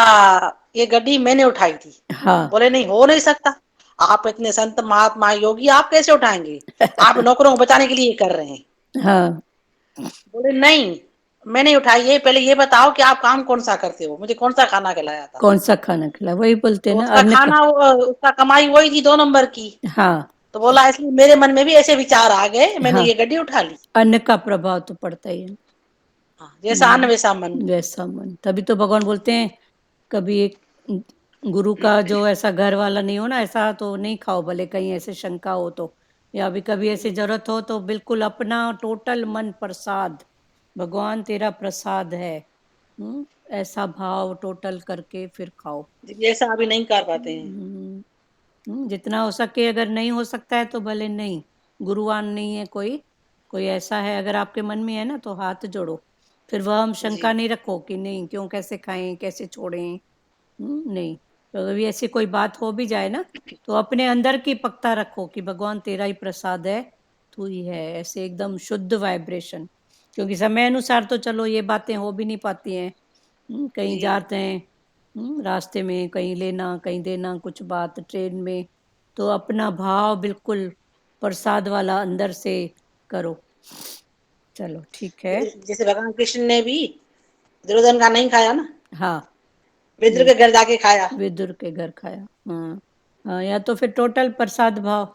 ये गड्डी मैंने उठाई थी। हाँ बोले नहीं, हो नहीं सकता, आप इतने संत महात्मा योगी, आप कैसे उठाएंगे, आप नौकरों को बचाने के लिए ये कर रहे हैं। हाँ। बोले नहीं, मैंने उठाई है, पहले ये बताओ कि आप काम कौन सा करते हो, मुझे कौन सा खाना खिलाया था। कौन सा खाना खिला, वही बोलते हैं तो ना, उसका अन्न का। खाना उसका कमाई वही थी 2 नंबर की। हाँ तो बोला इसलिए मेरे मन में भी ऐसे विचार आ गए, मैंने हाँ। ये गड्डी उठा ली। अन्न का प्रभाव तो पड़ता ही है। हाँ, जैसा अन्न वैसा मन। वैसा मन, तभी तो भगवान बोलते हैं कभी एक गुरु का जो ऐसा घर वाला नहीं हो ना, ऐसा तो नहीं खाओ, भले कहीं ऐसे शंका हो तो, या भी कभी ऐसी जरूरत हो तो बिल्कुल अपना टोटल मन प्रसाद, भगवान तेरा प्रसाद है, ऐसा भाव टोटल करके फिर खाओ। जैसा अभी नहीं कर पाते हैं। जितना हो सके, अगर नहीं हो सकता है तो भले नहीं, गुरुवान नहीं है कोई, कोई ऐसा है अगर आपके मन में है ना, तो हाथ जोड़ो। फिर वह हम शंका नहीं रखो कि नहीं क्यों, कैसे खाएं, कैसे छोड़ें। नहीं, तो अभी ऐसी कोई बात हो भी जाए ना, तो अपने अंदर की पक्का रखो कि भगवान तेरा ही प्रसाद है, तू ही है, ऐसे एकदम शुद्ध वाइब्रेशन। क्योंकि समय अनुसार तो चलो ये बातें हो भी नहीं पाती हैं, कहीं जाते हैं, रास्ते में कहीं लेना कहीं देना कुछ बात, ट्रेन में, तो अपना भाव बिल्कुल प्रसाद वाला अंदर से करो। चलो ठीक है। जैसे भगवान कृष्ण ने भी दुर्योधन का नहीं खाया ना, हाँ, विदुर के घर जाके खाया। विदुर के घर खाया। हाँ हाँ, या तो फिर टोटल प्रसाद भाव।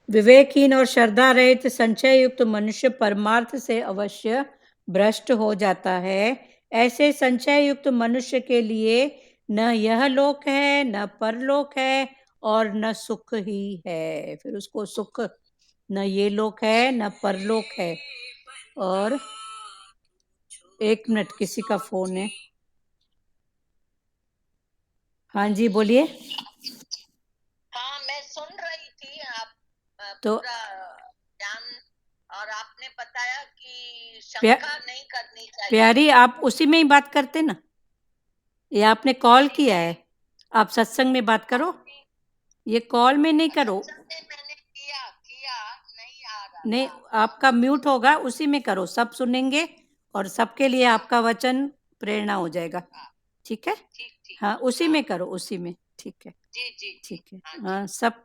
विवेकहीन और श्रद्धा रहित संचय युक्त मनुष्य परमार्थ से अवश्य भ्रष्ट हो जाता है। ऐसे संचय युक्त मनुष्य के लिए न यह लोक है न परलोक है और न सुख ही है। फिर उसको सुख, न ये लोक है न परलोक है। और 1 मिनट, किसी का फोन है। हाँ जी बोलिए। हाँ, मैं सुन रही थी आप तो पूरा ज्ञान, और आपने बताया कि प्या, शंका नहीं करनी चाहिए। प्यारी, आप उसी में ही बात करते ना, ये आपने कॉल किया है, आप सत्संग में बात करो, ये कॉल में नहीं करो। मैंने किया नहीं आ रहा नहीं, था। आपका म्यूट होगा, उसी में करो, सब सुनेंगे और सबके लिए आपका वचन प्रेरणा हो जाएगा। ठीक है। ठीक हाँ, उसी में करो, उसी में। ठीक है, जी ठीक है। हाँ, हाँ, सब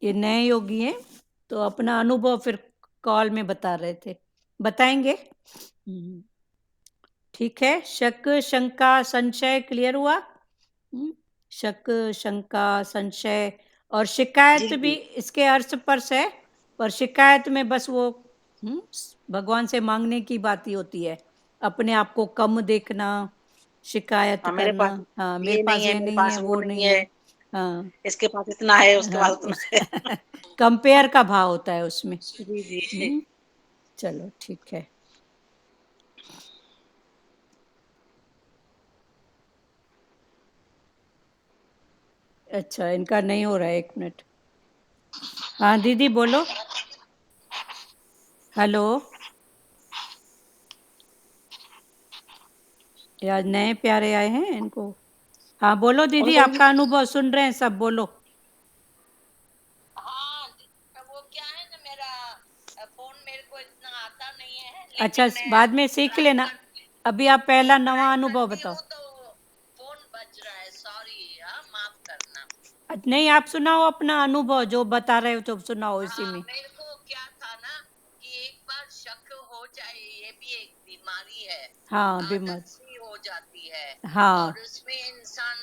ये नए योगी हैं, तो अपना अनुभव फिर कॉल में बता रहे थे, बताएंगे। ठीक है। शक शंका संशय क्लियर हुआ। शक शंका संशय और शिकायत भी इसके अर्थ पर से, पर शिकायत में बस वो भगवान से मांगने की बात ही होती है, अपने आप को कम देखना, शिकायत हाँ, मेरे करना। पास हाँ, मेरे पास ये मेरे नहीं है, पास वो वो नहीं नहीं है, है। हाँ इसके पास इतना है, उसके हाँ, पास उतना है। कंपेयर का भाव होता है उसमें। जी। चलो ठीक है। अच्छा, इनका नहीं हो रहा है, 1 मिनट। हाँ दीदी बोलो। हेलो, यार नए प्यारे आए हैं इनको। हाँ बोलो दीदी, आपका अनुभव सुन रहे हैं सब, बोलो। हाँ, वो क्या है ना, मेरा फोन मेरे को इतना आता नहीं है, अच्छा, लेकिन बाद में सीख लेना, अभी आप पहला नवा अनुभव बताओ। तो फोन बज रहा है, सॉरी। नहीं, आप सुनाओ अपना अनुभव, जो बता रहे हो तो सुनाओ इसी हाँ, में। मेरे को क्या था ना कि एक बार शक हो जाए, ये भी एक बीमारी है, हाँ, बीमार। आदत सी हो जाती है, हाँ, और उसमें इंसान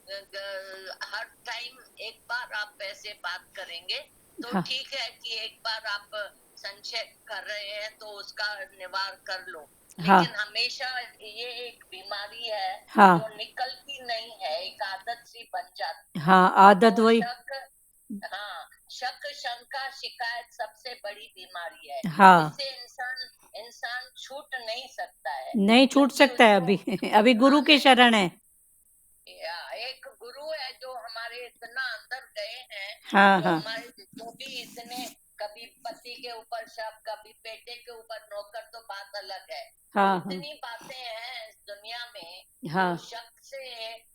हर टाइम एक बार आप ऐसे बात करेंगे तो हाँ, ठीक है कि एक बार आप संशय कर रहे हैं तो उसका निवारण कर लो, हाँ, लेकिन हमेशा ये एक बीमारी है हाँ, जो निकलती नहीं है, एक आदत सी बन जाती है। हाँ, आदत तो वही। हाँ, शक, शंका, शिकायत सबसे बड़ी बीमारी है, हाँ, जिससे इंसान इंसान छूट नहीं सकता है, नहीं छूट क्योंकि सकता है उसको अभी अभी गुरु के नहीं, शरण है। एक गुरु है जो हमारे इतना अंदर गए हैं, हाँ, जो हाँ, हमारे जो भी इतने, कभी पति के ऊपर शक, कभी बेटे के ऊपर नौकर, तो बात अलग है। हाँ, हाँ, इतनी बातें हैं इस दुनिया में, हाँ, तो शक से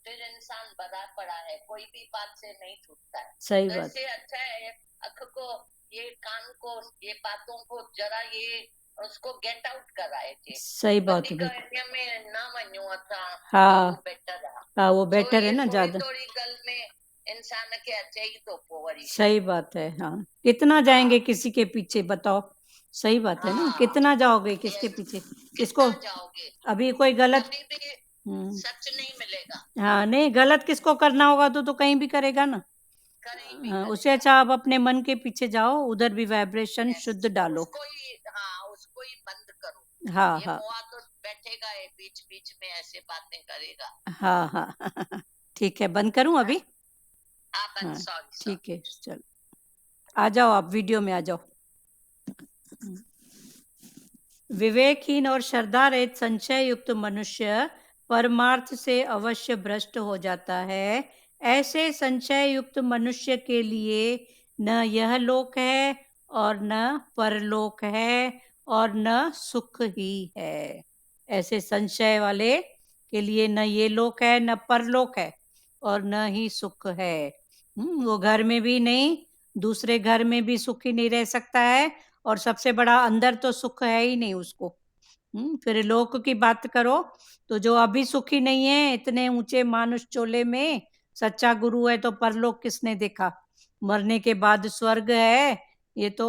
फिर इंसान भरा पड़ा है, कोई भी बात से नहीं छूटता है। सही तो बात। इससे अच्छा है अख को, ये कान को, ये बातों को जरा ये उसको गेट आउट कराए थे, सही बात है, वधीक बिल्कुल। इन में ना वञो असां, हाँ, वो बेटर आहे। हाँ, वो सो बेटर है ये ना थोड़ी ज्यादा। थोड़ी गल में इंसान के अचे ही तो पोइ वरी शक। सही बात है। हाँ, कितना जाएंगे किसी के पीछे, बताओ। सही बात है ना, हाँ, कितना जाओगे किसके यस, पीछे, किसको। कितना जाओगे, अभी कोई गलत। कभी भी हम्म, सच नहीं मिलेगा, हाँ, नहीं, गलत किसको करना होगा तो कहीं भी करेगा ना। कहीं भी हाँ, उससे करेगा। अच्छा आप अपने मन के पीछे जाओ, उधर भी वाइब्रेशन यस, शुद्ध डालो। उसको ही, हाँ, उसको ही बंद करो। हाँ, ये हाँ, मुआ तो बैठेगा, ये बीच बीच में ऐसे बातें करेगा। हाँ, हाँ ठीक है, बंद करूं अभी। आप हाँ, सॉरी ठीक है, चलो आ जाओ, आप वीडियो में आ जाओ। विवेकहीन और श्रद्धा रहित संशय युक्त मनुष्य परमार्थ से अवश्य भ्रष्ट हो जाता है। ऐसे संशय युक्त मनुष्य के लिए न यह लोक है और न परलोक है और न सुख ही है। ऐसे संशय वाले के लिए न ये लोक है, न परलोक है और न ही सुख है। वो घर में भी नहीं, दूसरे घर में भी सुखी नहीं रह सकता है, और सबसे बड़ा अंदर तो सुख है ही नहीं उसको। फिर लोक की बात करो तो जो अभी सुखी नहीं है इतने ऊंचे मानुष चोले में, सच्चा गुरु है तो परलोक किसने देखा। मरने के बाद स्वर्ग है, ये तो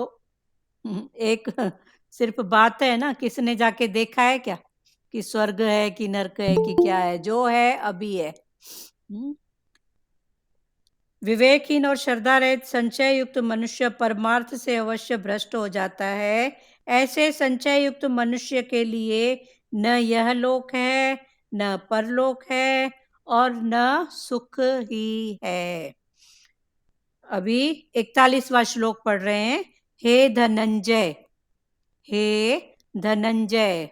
एक सिर्फ बात है ना, किसने जाके देखा है क्या कि स्वर्ग है कि नरक है कि क्या है। जो है अभी है। विवेकहीन और श्रद्धा रहित संचय युक्त मनुष्य परमार्थ से अवश्य भ्रष्ट हो जाता है। ऐसे संचय युक्त मनुष्य के लिए न यह लोक है, न परलोक है और न सुख ही है। अभी 41वां श्लोक पढ़ रहे हैं। हे धनंजय, हे धनंजय,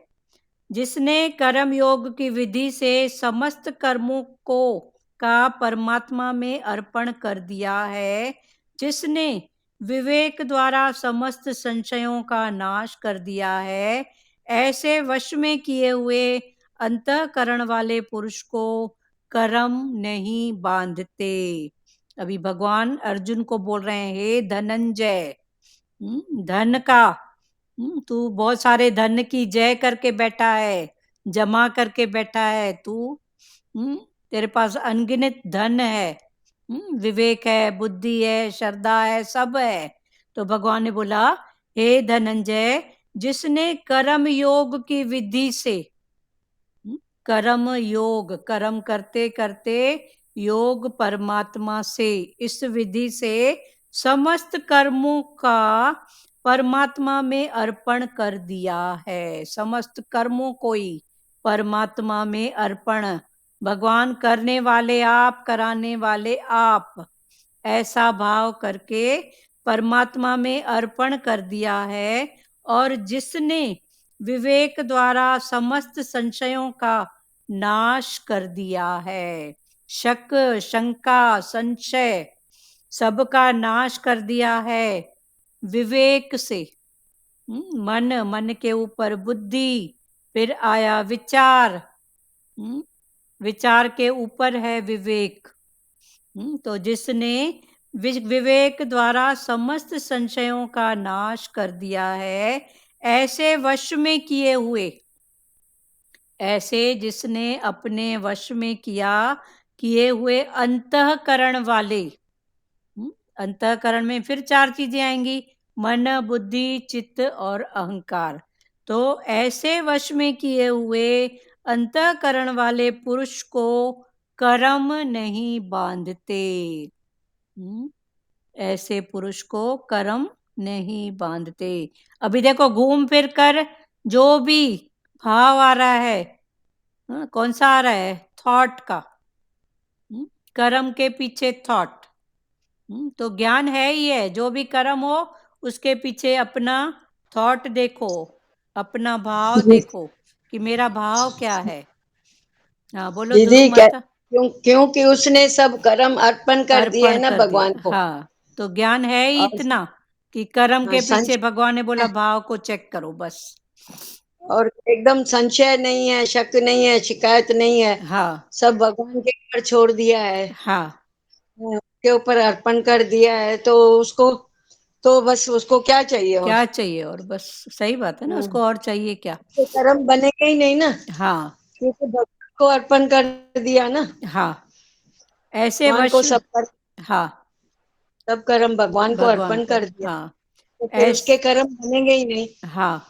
जिसने कर्म योग की विधि से समस्त कर्मों को का परमात्मा में अर्पण कर दिया है, जिसने विवेक द्वारा समस्त संशयों का नाश कर दिया है, ऐसे वश में किए हुए अंतःकरण वाले पुरुष को कर्म नहीं बांधते। अभी भगवान अर्जुन को बोल रहे हैं, हे धनंजय, धन का, तू बहुत सारे धन की जय करके बैठा है, जमा करके बैठा है तू। तेरे पास अनगिनत धन है, विवेक है, बुद्धि है, श्रद्धा है, सब है। तो भगवान ने बोला, हे धनंजय, जिसने कर्म योग की विधि से, कर्म योग, कर्म करते करते योग परमात्मा से, इस विधि से समस्त कर्मों का परमात्मा में अर्पण कर दिया है। समस्त कर्मों को ही परमात्मा में अर्पण, भगवान करने वाले आप, कराने वाले आप, ऐसा भाव करके परमात्मा में अर्पण कर दिया है। और जिसने विवेक द्वारा समस्त संशयों का नाश कर दिया है, शक, शंका, संशय सबका नाश कर दिया है विवेक से। मन के ऊपर बुद्धि, फिर आया विचार, विचार के ऊपर है विवेक। तो जिसने विवेक द्वारा समस्त संशयों का नाश कर दिया है, ऐसे वश में किए हुए, ऐसे जिसने अपने वश में किए हुए अंतःकरण वाले, अंतःकरण में फिर 4 चीजें आएंगी, मन, बुद्धि, चित्त और अहंकार। तो ऐसे वश में किए हुए अंतःकरण वाले पुरुष को कर्म नहीं बांधते। ऐसे पुरुष को कर्म नहीं बांधते। अभी देखो, घूम फिर कर जो भी भाव आ रहा है, कौन सा आ रहा है? थॉट का। कर्म के पीछे थॉट। तो ज्ञान है ही है, जो भी कर्म हो उसके पीछे अपना थॉट देखो, अपना भाव देखो कि मेरा भाव क्या है। हाँ बोलो ध्रुव दीदी माता। क्योंकि उसने सब कर्म अर्पण कर दिए अर्पण ना कर भगवान दिया। को। हाँ, तो ज्ञान है ही और इतना कि कर्म के पीछे संशय भगवान ने बोला भाव को चेक करो बस। और एकदम संशय नहीं है, शक नहीं है, शिकायत नहीं है, हाँ सब भगवान के ऊपर छोड़ दिया है, हाँ, के ऊपर अर्पण कर दिया है, तो उसको तो बस उसको क्या चाहिए और? क्या चाहिए और? बस सही बात है ना, उसको और चाहिए क्या? तो कर्म बनेगा ही नहीं ना, हाँ क्योंकि भगवान को अर्पण कर दिया ना। हाँ, ऐसे भगवान वश। को हाँ, सब कर्म भगवान को भगवान अर्पण को। कर दिया, हाँ तो फिर उसके कर्म बनेंगे ही नहीं। हाँ,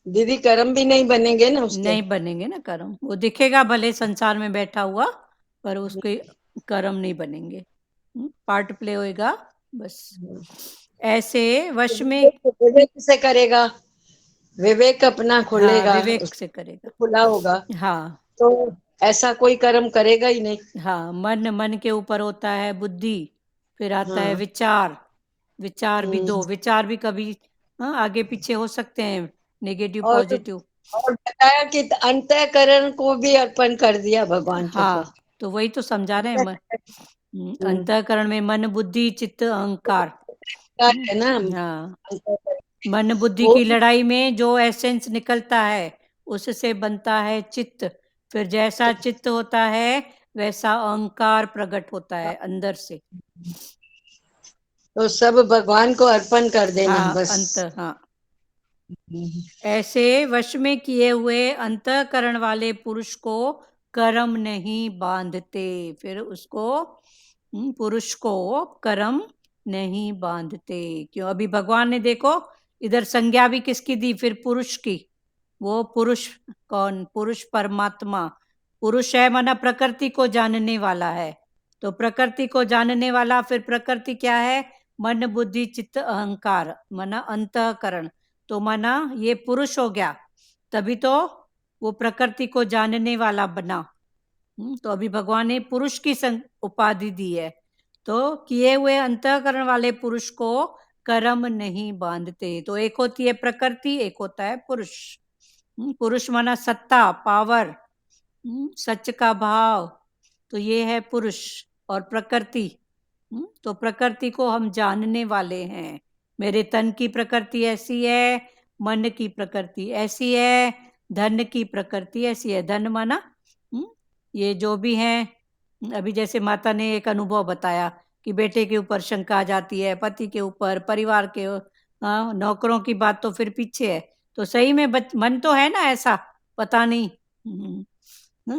दीदी कर्म भी नहीं बनेंगे ना उसके। नहीं बनेंगे ना कर्म। वो दिखेगा भले संसार में बैठा हुआ, पर उसके कर्म नहीं बनेंगे। पार्ट प्ले होएगा बस। ऐसे वश में। विवेक से करेगा, विवेक अपना खुलेगा, हाँ, विवेक से करेगा। खुला होगा, हाँ तो ऐसा कोई कर्म करेगा ही नहीं। हाँ, मन के ऊपर होता है बुद्धि, फिर आता है हाँ। विचार। विचार भी दो, विचार भी कभी आगे पीछे हो सकते हैं, नेगेटिव और पॉजिटिव। और बताया कि अंतःकरण को भी अर्पण कर दिया भगवान के ऊपर। हाँ, तो वही तो समझा रहे हैं। अंतःकरण में मन, बुद्धि, चित्त, अहंकार। है ना। हाँ, अंतःकरण मन बुद्धि वो की लड़ाई में जो एसेंस निकलता है उससे बनता है चित्त। फिर जैसा चित्त होता है वैसा अहंकार प्रकट होता है अंदर से। तो सब भगवान को अर्पण कर देना हाँ, बस। हाँ, ऐसे वश में किए हुए अंतःकरण वाले पुरुष को कर्म नहीं बांधते। फिर उसको पुरुष को कर्म नहीं बांधते। क्यों? अभी भगवान ने देखो इधर संज्ञा भी किसकी दी? फिर पुरुष की। वो पुरुष कौन? पुरुष परमात्मा। पुरुष है माना प्रकृति को जानने वाला है। तो प्रकृति को जानने वाला, फिर प्रकृति क्या है? मन, बुद्धि, चित्त, अहंकार, माना अंतःकरण। तो माना ये पुरुष हो गया, तभी तो वो प्रकृति को जानने वाला बना। तो अभी भगवान ने पुरुष की उपाधि दी है। तो किए हुए अंतःकरण वाले पुरुष को कर्म नहीं बांधते। तो एक होती है प्रकृति, एक होता है पुरुष। पुरुष माना सत्ता, पावर, सच का भाव। तो ये है पुरुष। और प्रकृति, तो प्रकृति को हम जानने वाले हैं। मेरे तन की प्रकृति ऐसी है, मन की प्रकृति ऐसी है, धन की प्रकृति ऐसी है। धन माना ये जो भी है। अभी जैसे माता ने एक अनुभव बताया कि बेटे के ऊपर शंका आ जाती है, पति के ऊपर, परिवार के, नौकरों की बात तो फिर पीछे है। तो सही में मन तो है ना ऐसा, पता नहीं।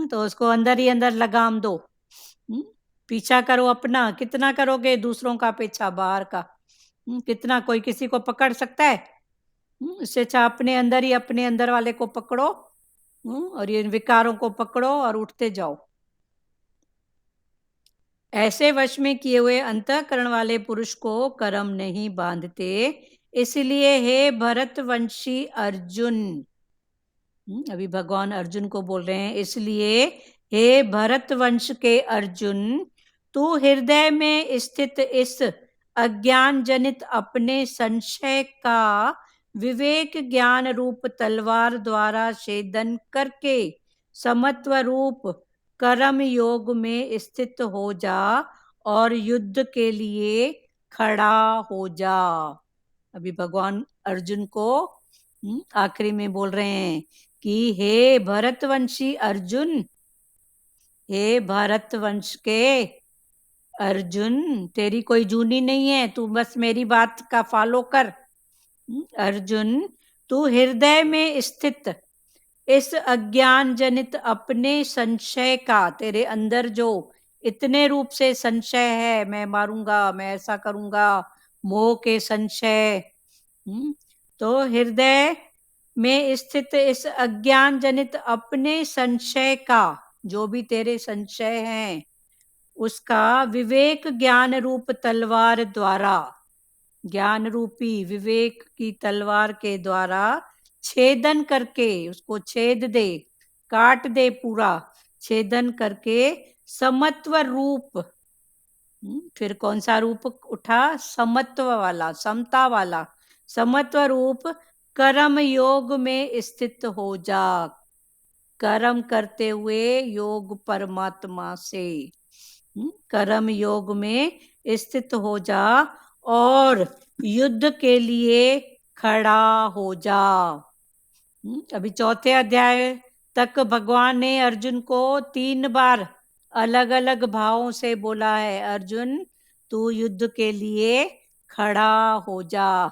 तो उसको अंदर ही अंदर लगाम दो। पीछा करो अपना, कितना करोगे दूसरों का पीछा, बाहर का कितना? कोई किसी को पकड़ सकता है? इससे अच्छा अपने अंदर ही अपने अंदर वाले को पकड़ो, और ये विकारों को पकड़ो और उठते जाओ। ऐसे वश में किए हुए अंतःकरण वाले पुरुष को कर्म नहीं बांधते। इसलिए हे भरतवंशी अर्जुन, अभी भगवान अर्जुन को बोल रहे हैं, इसलिए हे भरतवंश के अर्जुन, तू हृदय में स्थित इस अज्ञान जनित अपने संशय का विवेक ज्ञान रूप तलवार द्वारा छेदन करके समत्व रूप कर्म योग में स्थित हो जा और युद्ध के लिए खड़ा हो जा। अभी भगवान अर्जुन को आखिरी में बोल रहे हैं कि हे भरतवंशी अर्जुन, हे भारतवंश के अर्जुन, तेरी कोई जूनी नहीं है, तू बस मेरी बात का फॉलो कर। अर्जुन, तू हृदय में स्थित इस अज्ञान जनित अपने संशय का, तेरे अंदर जो इतने रूप से संशय है, मैं मारूंगा, मैं ऐसा करूंगा, मोह के संशय। तो हृदय में स्थित इस अज्ञान जनित अपने संशय का, जो भी तेरे संशय हैं, उसका विवेक ज्ञान रूप तलवार द्वारा, ज्ञान रूपी विवेक की तलवार के द्वारा छेदन करके, उसको छेद दे, काट दे, पूरा छेदन करके समत्व रूप। फिर कौन सा रूप उठा? समत्व वाला, समता वाला, समत्व रूप कर्म योग में स्थित हो जा। कर्म करते हुए योग परमात्मा से, कर्म योग में स्थित हो जा और युद्ध के लिए खड़ा हो जा। अभी चौथे अध्याय तक भगवान ने अर्जुन को 3 बार अलग अलग भावों से बोला है, अर्जुन तू युद्ध के लिए खड़ा हो जा।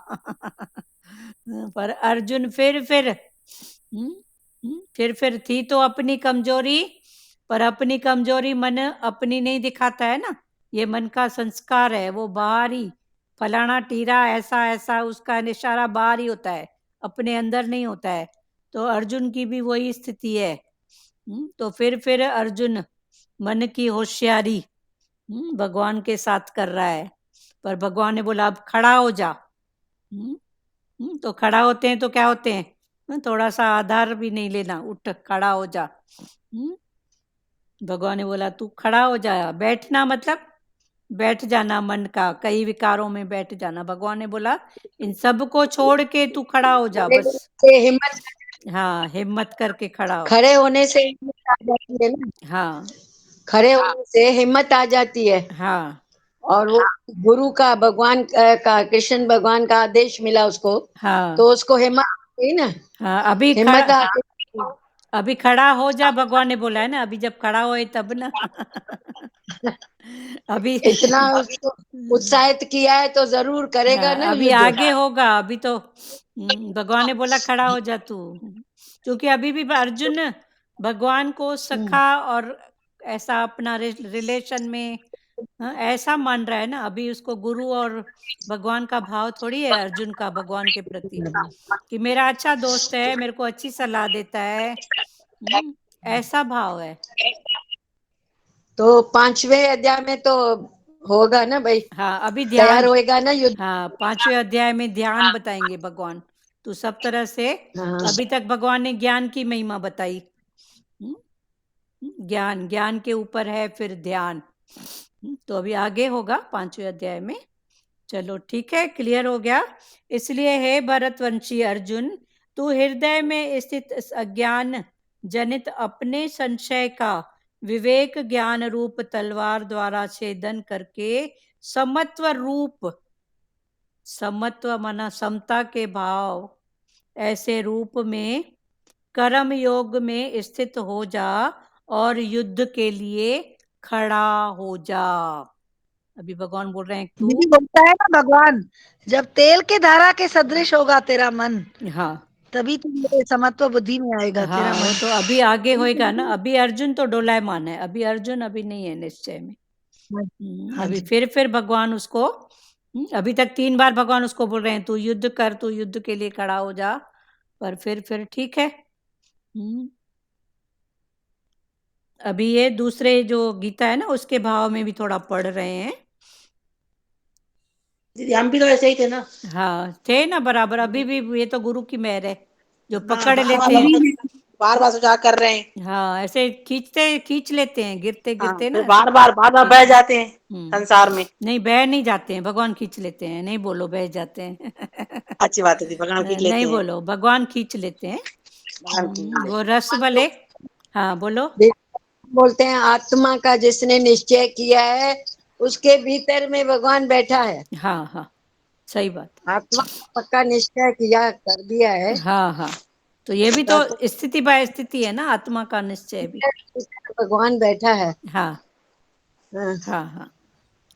पर अर्जुन फिर थी तो अपनी कमजोरी, पर अपनी कमजोरी मन अपनी नहीं दिखाता है ना, ये मन का संस्कार है, वो बाहरी फलाना टीरा ऐसा ऐसा, उसका इशारा बाहर ही होता है, अपने अंदर नहीं होता है। तो अर्जुन की भी वही स्थिति है। तो फिर अर्जुन मन की होशियारी भगवान के साथ कर रहा है, पर भगवान ने बोला अब खड़ा हो जा। तो खड़ा होते हैं तो क्या होते हैं, थोड़ा सा आधार भी नहीं लेना, उठ खड़ा हो जा। भगवान ने बोला तू खड़ा हो जा, बैठना मतलब बैठ जाना, मन का कई विकारों में बैठ जाना। भगवान ने बोला इन सब को छोड़ के तू खड़ा हो जा, बस से हिम्मत, हाँ हिम्मत करके खड़ा हो। खड़े होने से हिम्मत आ जाती है ना, हाँ खड़े होने से हिम्मत आ जाती है। हाँ और वो गुरु का, भगवान का, कृष्ण भगवान का आदेश मिला उसको, हाँ तो उसको हिम्मत आई ना, हाँ हिम्मत आ गई। अभी खड़ा हो जा, भगवान ने बोला है ना, अभी जब खड़ा होए तब ना। अभी इतना उसको उत्साहित किया है तो जरूर करेगा ना अभी युद्ध। आगे होगा, अभी तो भगवान ने बोला खड़ा हो जा तू, क्योंकि अभी भी अर्जुन भगवान को सखा और ऐसा अपना रिलेशन में ऐसा मान रहा है ना, अभी उसको गुरु और भगवान का भाव थोड़ी है अर्जुन का भगवान के प्रति, कि मेरा अच्छा दोस्त है, मेरे को अच्छी सलाह देता है, ऐसा भाव है। तो 5वें अध्याय में तो होगा ना भाई, हाँ अभी तैयार ध्यान, होएगा ना युद्ध। हाँ 5वें अध्याय में ध्यान बताएंगे भगवान, तो सब तरह से अभी तक भगवान ने ज्ञान की महिमा बताई, ज्ञान के ऊपर है फिर ध्यान, तो अभी आगे होगा 5वें अध्याय में। चलो ठीक है, क्लियर हो गया। इसलिए हे भरतवंशी अर्जुन, तू हृदय में स्थित अज्ञान जनित अपने संशय का विवेक ज्ञान रूप तलवार द्वारा छेदन करके समत्व रूप, समत्व माना समता के भाव, ऐसे रूप में कर्म योग में स्थित हो जा और युद्ध के लिए खड़ा हो जा। अभी भगवान बोल रहे हैं तू, दीदी बोलता है ना भगवान, जब तेल के धारा के सदृश होगा तेरा मन, हाँ तभी तू मेरे समत्व बुद्धि में आएगा तेरा हाँ वो मन। तो अभी आगे होएगा ना, अभी अर्जुन तो डोलायमान है, अभी अर्जुन अभी नहीं है निश्चय में। हाँ अभी जी। फिर भगवान उसको, अभी तक 3 बार भगवान उसको बोल रहे हैं तू युद्ध कर, तू युद्ध के लिए खड़ा हो जा, पर फिर ठीक है। अभी ये दूसरे जो गीता है ना उसके भाव में भी थोड़ा पढ़ रहे हैं। दीदी हम भी तो ऐसे ही थे ना। हाँ थे ना बराबर, अभी भी ये तो गुरु की मेहर है जो पकड़ हाँ, लेते हैं। बार बार सुझाव कर रहे हैं। हाँ ऐसे खींच लेते हैं, गिरते हाँ, गिरते फिर ना, बार बार बह जाते हैं संसार में। नहीं बह नहीं जाते हैं, भगवान खींच लेते हैं, नहीं बोलो बह जाते हैं। अच्छी बात है दी, भगवान खींच लेते नहीं हैं। बोलो, भगवान खींच लेते हैं, भगवान खींच लेते हैं। वो रस भले। हाँ बोलो। बोलते हैं आत्मा का जिसने निश्चय किया है उसके भीतर में भगवान बैठा है। हाँ हाँ सही बात। आत्मा का पक्का निश्चय किया कर दिया है, हाँ हाँ तो ये भी तो स्थिति बाय स्थिति है ना, आत्मा का निश्चय भी। भगवान बैठा है। हाँ हाँ। हाँ हाँ।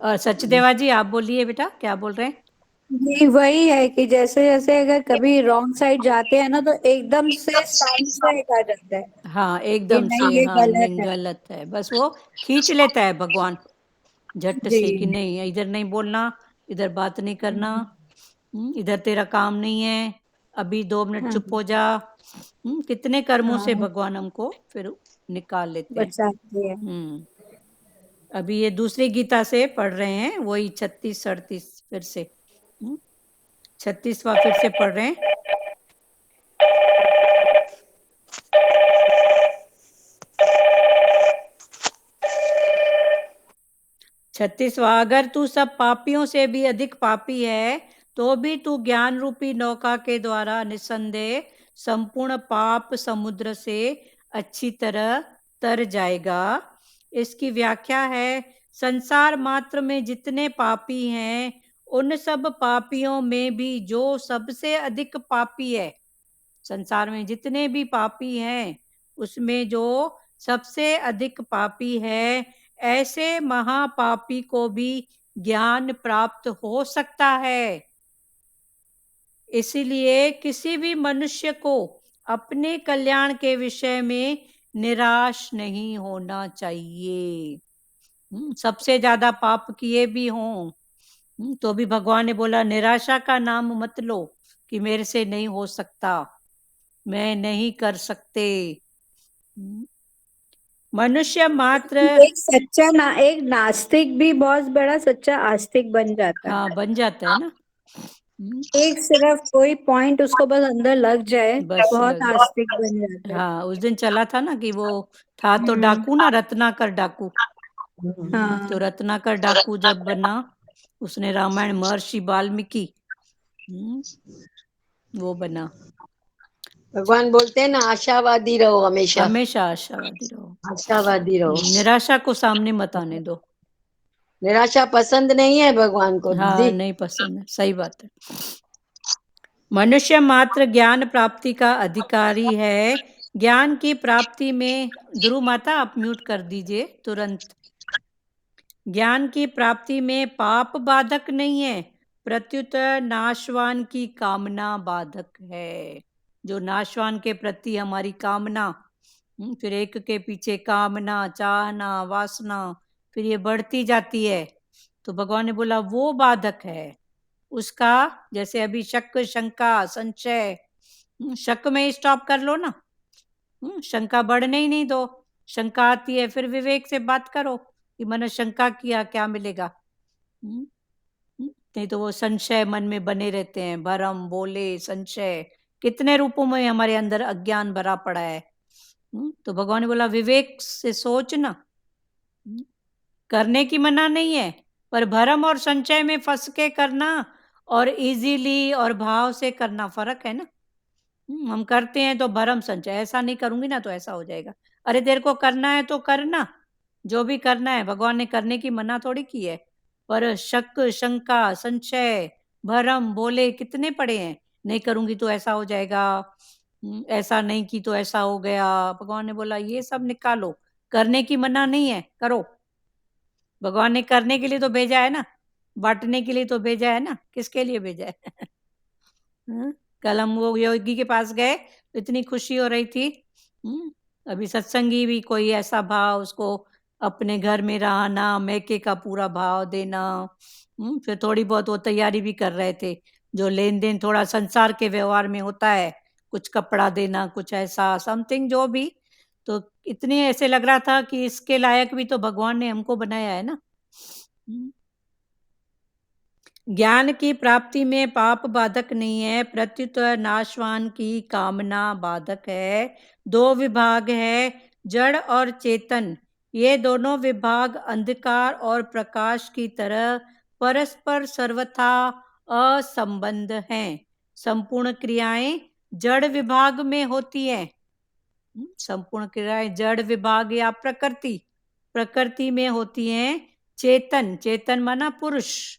और सचदेवा जी आप बोलिए बेटा, क्या बोल रहे हैं? ये वही है कि जैसे जैसे अगर कभी रॉन्ग साइड जाते हैं ना तो एकदम से साइड साइड आ जाता है हाँ कि एकदम नहीं से, ये हाँ गलत नहीं है। गलत है, बस वो खींच लेता है भगवान झट जी। से कि नहीं इधर नहीं बोलना, इधर बात नहीं करना, इधर तेरा काम नहीं है, अभी 2 मिनट हाँ चुप हो जा। कितने कर्मों से हाँ, भगवान हमको फिर निकाल लेते हैं। बचाती है। हम्म अभी ये दूसरी गीता से पढ़ रहे हैं, वही 36-38 फिर से 36वां फिर से पढ़ रहे हैं। छत्तीसवां, अगर तू सब पापियों से भी अधिक पापी है तो भी तू ज्ञान रूपी नौका के द्वारा निस्संदेह संपूर्ण पाप समुद्र से अच्छी तरह तर जाएगा। इसकी व्याख्या है, संसार मात्र में जितने पापी हैं उन सब पापियों में भी जो सबसे अधिक पापी है, संसार में जितने भी पापी हैं उसमें जो सबसे अधिक पापी है, ऐसे महापापी को भी ज्ञान प्राप्त हो सकता है। इसलिए किसी भी मनुष्य को अपने कल्याण के विषय में निराश नहीं होना चाहिए। सबसे ज्यादा पाप किए भी हों तो भी भगवान ने बोला निराशा का नाम मत लो कि मेरे से नहीं हो सकता, मैं नहीं कर सकते। मनुष्य मात्र, एक सच्चा ना एक नास्तिक भी बहुत बड़ा सच्चा आस्तिक बन जाता है। हाँ बन जाता है ना। एक सिर्फ कोई पॉइंट उसको बस अंदर लग जाए बस बहुत लग, आस्तिक बन जाता है। हाँ उस दिन चला था ना कि वो था तो हम्म, डाकू ना, रत्नाकर डाकू। हाँ तो रत्नाकर डाकू जब बना, उसने रामायण महर्षि वाल्मीकि वो बना। भगवान बोलते हैं ना, आशावादी रहो हमेशा, हमेशा आशावादी रहो, आशावादी रहो। निराशा को सामने मत आने दो। निराशा पसंद नहीं है भगवान को हाँ दीदी। नहीं पसंद है, सही बात है। मनुष्य मात्र ज्ञान प्राप्ति का अधिकारी है। ज्ञान की प्राप्ति में, ध्रुव माता आप म्यूट कर दीजिए तुरंत। ज्ञान की प्राप्ति में पाप बाधक नहीं है, प्रत्युत नाशवान की कामना बाधक है। जो नाशवान के प्रति हमारी कामना, फिर एक के पीछे कामना, चाहना, वासना, फिर ये बढ़ती जाती है, तो भगवान ने बोला वो बाधक है उसका। जैसे अभी शक, शंका, संशय, शक में स्टॉप कर लो ना, शंका बढ़ने ही नहीं दो। शंका आती है फिर विवेक से बात करो कि मैंने शंका किया क्या मिलेगा। नहीं तो वो संशय मन में बने रहते हैं, भरम, बोले, संशय, कितने रूपों में हमारे अंदर अज्ञान भरा पड़ा है। तो भगवान ने बोला विवेक से सोचना, करने की मना नहीं है, पर भरम और संचय में फंस के करना और इजीली और भाव से करना फर्क है ना। हम करते हैं तो भरम संचय, ऐसा नहीं करूंगी ना तो ऐसा हो जाएगा। अरे तेरे को करना है तो करना, जो भी करना है, भगवान ने करने की मना थोड़ी की है। पर शक, शंका, संशय, भरम, बोले कितने पड़े हैं, नहीं करूंगी तो ऐसा हो जाएगा, ऐसा नहीं की तो ऐसा हो गया। भगवान ने बोला ये सब निकालो, करने की मना नहीं है, करो। भगवान ने करने के लिए तो भेजा है ना, बांटने के लिए तो भेजा है ना, किसके लिए भेजा है? कल हम वो योगी के पास गए तो इतनी खुशी हो रही थी। अभी सत्संगी भी कोई ऐसा भाव, उसको अपने घर में रहना, मैके का पूरा भाव देना। फिर थोड़ी बहुत वो तैयारी भी कर रहे थे, जो लेन देन थोड़ा संसार के व्यवहार में होता है, कुछ कपड़ा देना, कुछ ऐसा समथिंग जो भी। तो इतने ऐसे लग रहा था कि इसके लायक भी तो भगवान ने हमको बनाया है ना। ज्ञान की प्राप्ति में पाप बाधक नहीं है, प्रत्युत नाशवान की कामना बाधक है। 2 विभाग है, जड़ और चेतन। ये दोनों विभाग अंधकार और प्रकाश की तरह परस्पर सर्वथा असंबंध हैं। संपूर्ण क्रियाएं जड़ विभाग में होती हैं। संपूर्ण क्रियाएं जड़ विभाग या प्रकृति में होती हैं। चेतन, चेतन माना पुरुष,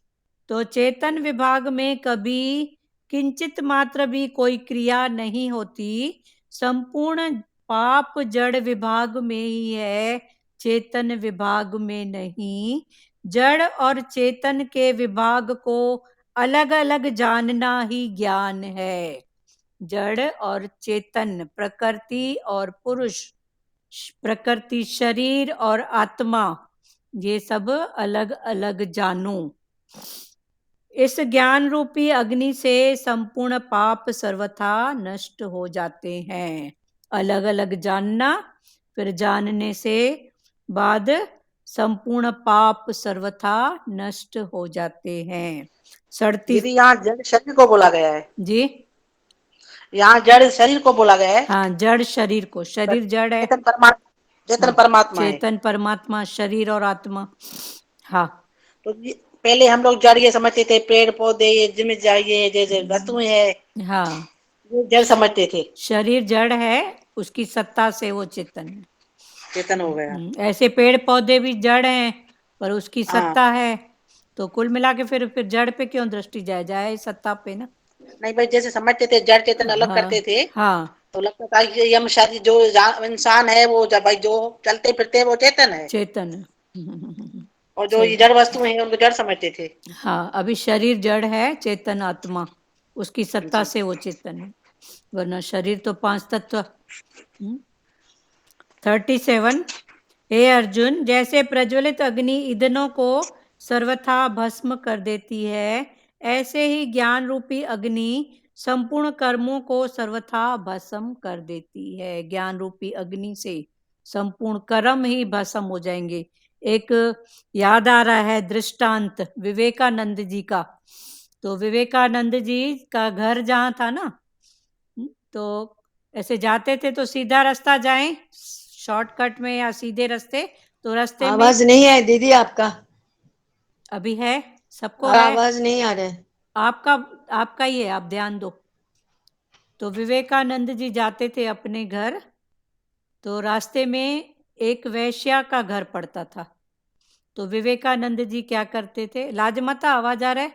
तो चेतन विभाग में कभी किंचित मात्र भी कोई क्रिया नहीं होती। संपूर्ण पाप जड़ विभाग में ही है, चेतन विभाग में नहीं। जड़ और चेतन के विभाग को अलग अलग जानना ही ज्ञान है। जड़ और चेतन, प्रकृति और पुरुष, प्रकृति शरीर और आत्मा, ये सब अलग अलग जानो। इस ज्ञान रूपी अग्नि से संपूर्ण पाप सर्वथा नष्ट हो जाते हैं। अलग अलग जानना, फिर जानने से बाद संपूर्ण पाप सर्वथा नष्ट हो जाते हैं। 37 दीदी यहाँ जड़ शरीर को बोला गया है, जी, यहाँ जड़ शरीर को बोला गया है। हाँ, जड़ शरीर को, शरीर जड़ है, चेतन परमात्मा है। चेतन परमात्मा, शरीर और आत्मा। हाँ, तो पहले हम लोग जड़ ये समझते थे, पेड़ पौधे ये जिम्मे जाइए जैसे वस्तुएं है, हाँ, ये जड़ समझते थे। शरीर जड़ है, उसकी सत्ता से वो चेतन है। चेतन हो गया। ऐसे पेड़ पौधे भी जड़ हैं, पर उसकी हाँ। सत्ता है। तो कुल मिला के फिर जड़ पे क्यों दृष्टि जाए सत्ता पे ना। नहीं भाई, जैसे समझते थे जड़ चेतन अलग हाँ, करते थे, हाँ, तो लगता था कि हम शायद जो इंसान है वो भाई जो चलते फिरते हैं वो चेतन है, चेतन। और जो ये जड़ वस्तुएं हैं उनको जड़ समझते थे। हाँ, अभी शरीर जड़ है, चेतन आत्मा, उसकी सत्ता से वो चेतन है, वरना शरीर तो 5 तत्व। 37 हे अर्जुन, जैसे प्रज्वलित अग्नि ईंधनों को सर्वथा भस्म कर देती है, ऐसे ही ज्ञान रूपी अग्नि संपूर्ण कर्मों को सर्वथा भस्म कर देती है। ज्ञान रूपी अग्नि से संपूर्ण कर्म ही भस्म हो जाएंगे। एक याद आ रहा है दृष्टांत विवेकानंद जी का। तो विवेकानंद जी का घर जहाँ था ना, तो ऐसे जाते थे तो सीधा रास्ता जाएं शॉर्टकट में या सीधे रास्ते, तो रास्ते में आवाज नहीं है दीदी आपका, अभी है, सबको है, आवाज नहीं आ रहा है। आपका ही है, आप ध्यान दो। तो विवेकानंद जी जाते थे अपने घर, तो रास्ते में एक वैश्या का घर पड़ता था। तो विवेकानंद जी क्या करते थे, लाजमता आवाज आ रहा है,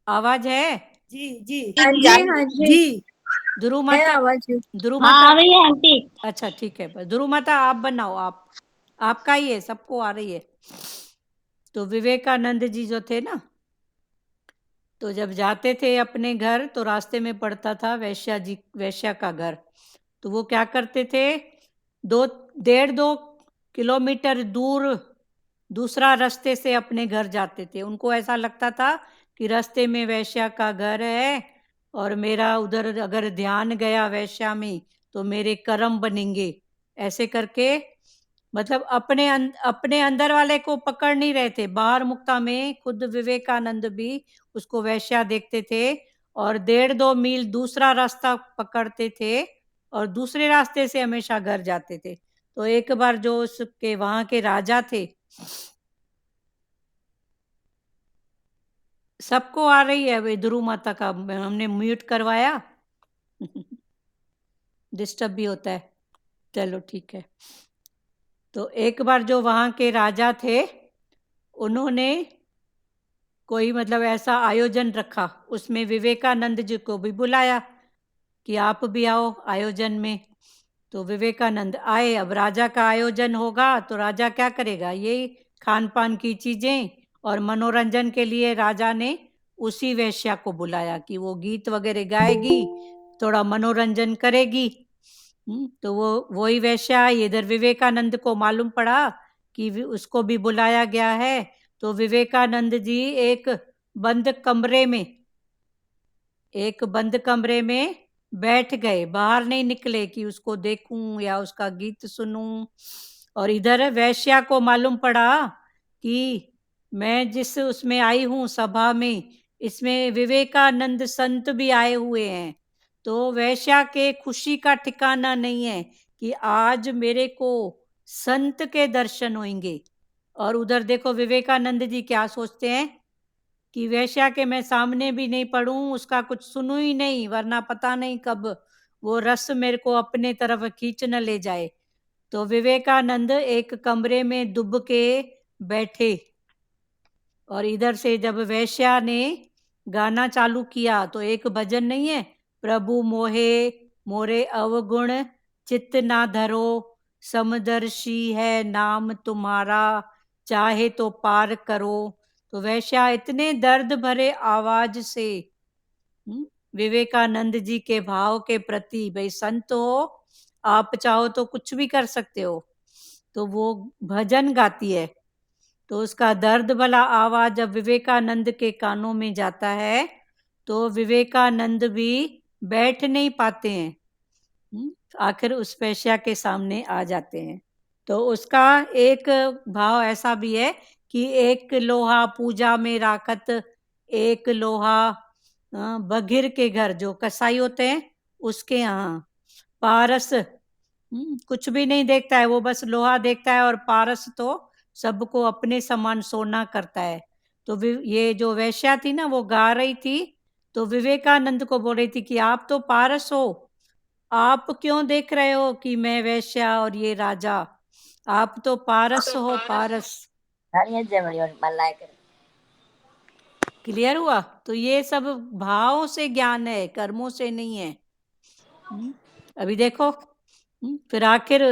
आवाज है जी जी हाँ जी, हाँ जी, जी ध्रुव है माता, आवाज। ध्रुव हाँ माता, आ रही है आंटी। अच्छा ठीक है, ध्रुव माता आप बनाओ, आपका ही है, सबको आ रही है। तो विवेकानंद जी जो थे ना, तो जब जाते थे अपने घर तो रास्ते में पड़ता था वैश्या का घर। तो वो क्या करते थे, 2 किलोमीटर दूर दूसरा रास्ते से अपने घर जाते थे। उनको ऐसा लगता था कि रास्ते में वैश्या का घर है और मेरा उधर अगर ध्यान गया वैश्या में तो मेरे कर्म बनेंगे। ऐसे करके मतलब अपने अंदर वाले को पकड़ नहीं रहे थे। बाहर मुक्ता में खुद विवेकानंद भी उसको वैश्या देखते थे और 1.5-2 मील दूसरा रास्ता पकड़ते थे और दूसरे रास्ते से हमेशा घर जाते थे। तो एक बार जो उसके वहां के राजा थे, सबको आ रही है वे ध्रुव माता का, हमने म्यूट करवाया डिस्टर्ब भी होता है, चलो ठीक है। तो एक बार जो वहां के राजा थे उन्होंने कोई मतलब ऐसा आयोजन रखा, उसमें विवेकानंद जी को भी बुलाया कि आप भी आओ आयोजन में। तो विवेकानंद आए। अब राजा का आयोजन होगा तो राजा क्या करेगा, यही खान पान की चीजें और मनोरंजन के लिए राजा ने उसी वैश्या को बुलाया कि वो गीत वगैरह गाएगी, थोड़ा मनोरंजन करेगी। तो वो वही वैश्या, इधर विवेकानंद को मालूम पड़ा कि उसको भी बुलाया गया है। तो विवेकानंद जी एक बंद कमरे में बैठ गए, बाहर नहीं निकले कि उसको देखूं या उसका गीत सुनूं। और इधर वैश्या को मालूम पड़ा कि मैं जिस उसमें आई हूं सभा में, इसमें विवेकानंद संत भी आए हुए हैं। तो वैश्या के खुशी का ठिकाना नहीं है कि आज मेरे को संत के दर्शन होंगे। और उधर देखो विवेकानंद जी क्या सोचते हैं कि वैश्या के मैं सामने भी नहीं पढ़ूं, उसका कुछ सुनूं ही नहीं, वरना पता नहीं कब वो रस मेरे को अपने तरफ खींच न ले जाए। तो विवेकानंद एक कमरे में दुब के बैठे और इधर से जब वैश्या ने गाना चालू किया तो एक भजन नहीं है, प्रभु मोहे मोरे अवगुण चित्त ना धरो, समदर्शी है नाम तुम्हारा चाहे तो पार करो, तो वैश्या इतने दर्द भरे आवाज से विवेकानंद जी के भाव के प्रति, भाई संत हो, आप चाहो तो कुछ भी कर सकते हो, तो वो भजन गाती है। तो उसका दर्द भला आवाज जब विवेकानंद के कानों में जाता है तो विवेकानंद भी बैठ नहीं पाते हैं, आखिर उस वैश्या के सामने आ जाते हैं। तो उसका एक भाव ऐसा भी है कि एक लोहा पूजा में राखत, एक लोहा बघिर के घर, जो कसाई होते हैं उसके यहाँ, पारस कुछ भी नहीं देखता है, वो बस लोहा देखता है, और पारस तो सबको अपने समान सोना करता है। तो ये जो वैश्या थी ना, वो गा रही थी, तो विवेकानंद को बोल रही थी कि आप तो पारस हो, आप क्यों देख रहे हो कि मैं वैश्या और ये राजा, आप तो पारस हो, पारस। क्लियर हुआ? तो ये सब भावों से ज्ञान है, कर्मों से नहीं है। अभी देखो, फिर आखिर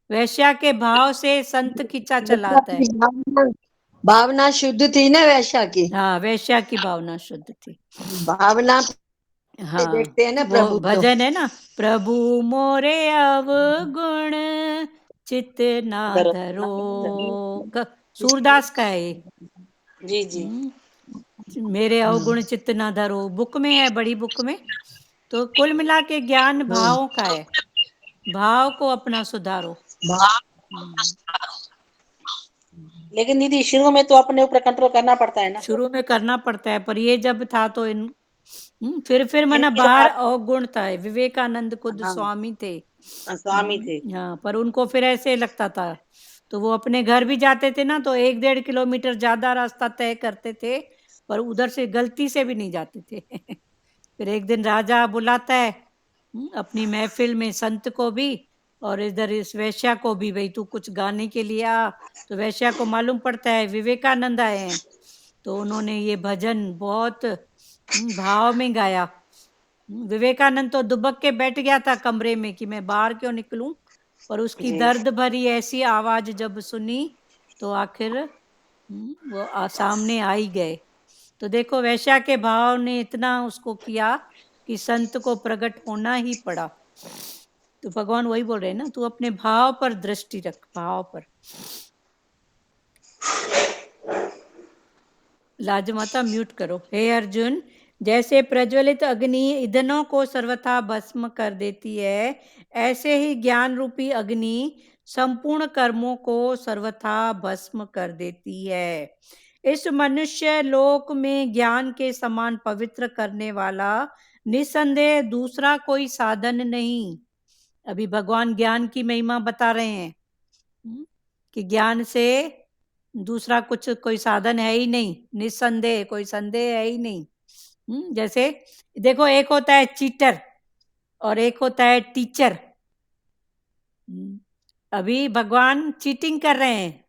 वैश्या के भाव से संत खींचा चलाता है। भावना शुद्ध थी ना वैश्या की। हाँ, वैश्या की भावना शुद्ध थी। भावना हाँ, देखते हैं ना वो प्रभु भजन है ना, प्रभु मोरे अवगुण चित ना धरो, सूरदास का है ये। जी जी। मेरे अवगुण चित्त ना धरो, बुक में है, बड़ी बुक में। तो कुल मिला के ज्ञान भावों का है, भाव को अपना सुधारो। लेकिन दीदी शुरू में तो अपने ऊपर कंट्रोल करना पड़ता है ना। शुरू में करना पड़ता है, पर ये जब था तो फिर मना बाहर अवगुण था, विवेकानंद खुद स्वामी थे, स्वामी थे। हाँ, पर उनको फिर ऐसे लगता था, तो वो अपने घर भी जाते थे ना, तो 1-1.5 किलोमीटर ज्यादा रास्ता तय करते थे, पर उधर से गलती से भी नहीं जाते थे। फिर एक दिन राजा बुलाता है अपनी महफिल में संत को भी और इधर इस वैश्या को भी, भाई तू कुछ गाने के लिए आ। तो वैश्या को मालूम पड़ता है विवेकानंद आए हैं, तो उन्होंने ये भजन बहुत भाव में गाया। विवेकानंद तो दुबक के बैठ गया था कमरे में कि मैं बाहर क्यों निकलूं, पर उसकी दर्द भरी ऐसी आवाज जब सुनी तो आखिर वो सामने आ ही गए। तो देखो, वैश्या के भाव ने इतना उसको किया कि संत को प्रकट होना ही पड़ा। तो भगवान वही बोल रहे हैं ना, तू अपने भाव पर दृष्टि रख, भाव पर। लाजमाता म्यूट करो। हे अर्जुन, जैसे प्रज्वलित अग्नि ईंधनों को सर्वथा भस्म कर देती है, ऐसे ही ज्ञान रूपी अग्नि संपूर्ण कर्मों को सर्वथा भस्म कर देती है। इस मनुष्य लोक में ज्ञान के समान पवित्र करने वाला निसंदेह दूसरा कोई साधन नहीं। अभी भगवान ज्ञान की महिमा बता रहे हैं कि ज्ञान से दूसरा कुछ कोई साधन है ही नहीं, निसंदेह, कोई संदेह है ही नहीं। जैसे देखो, एक होता है चीटर और एक होता है टीचर। अभी भगवान चीटिंग कर रहे हैं,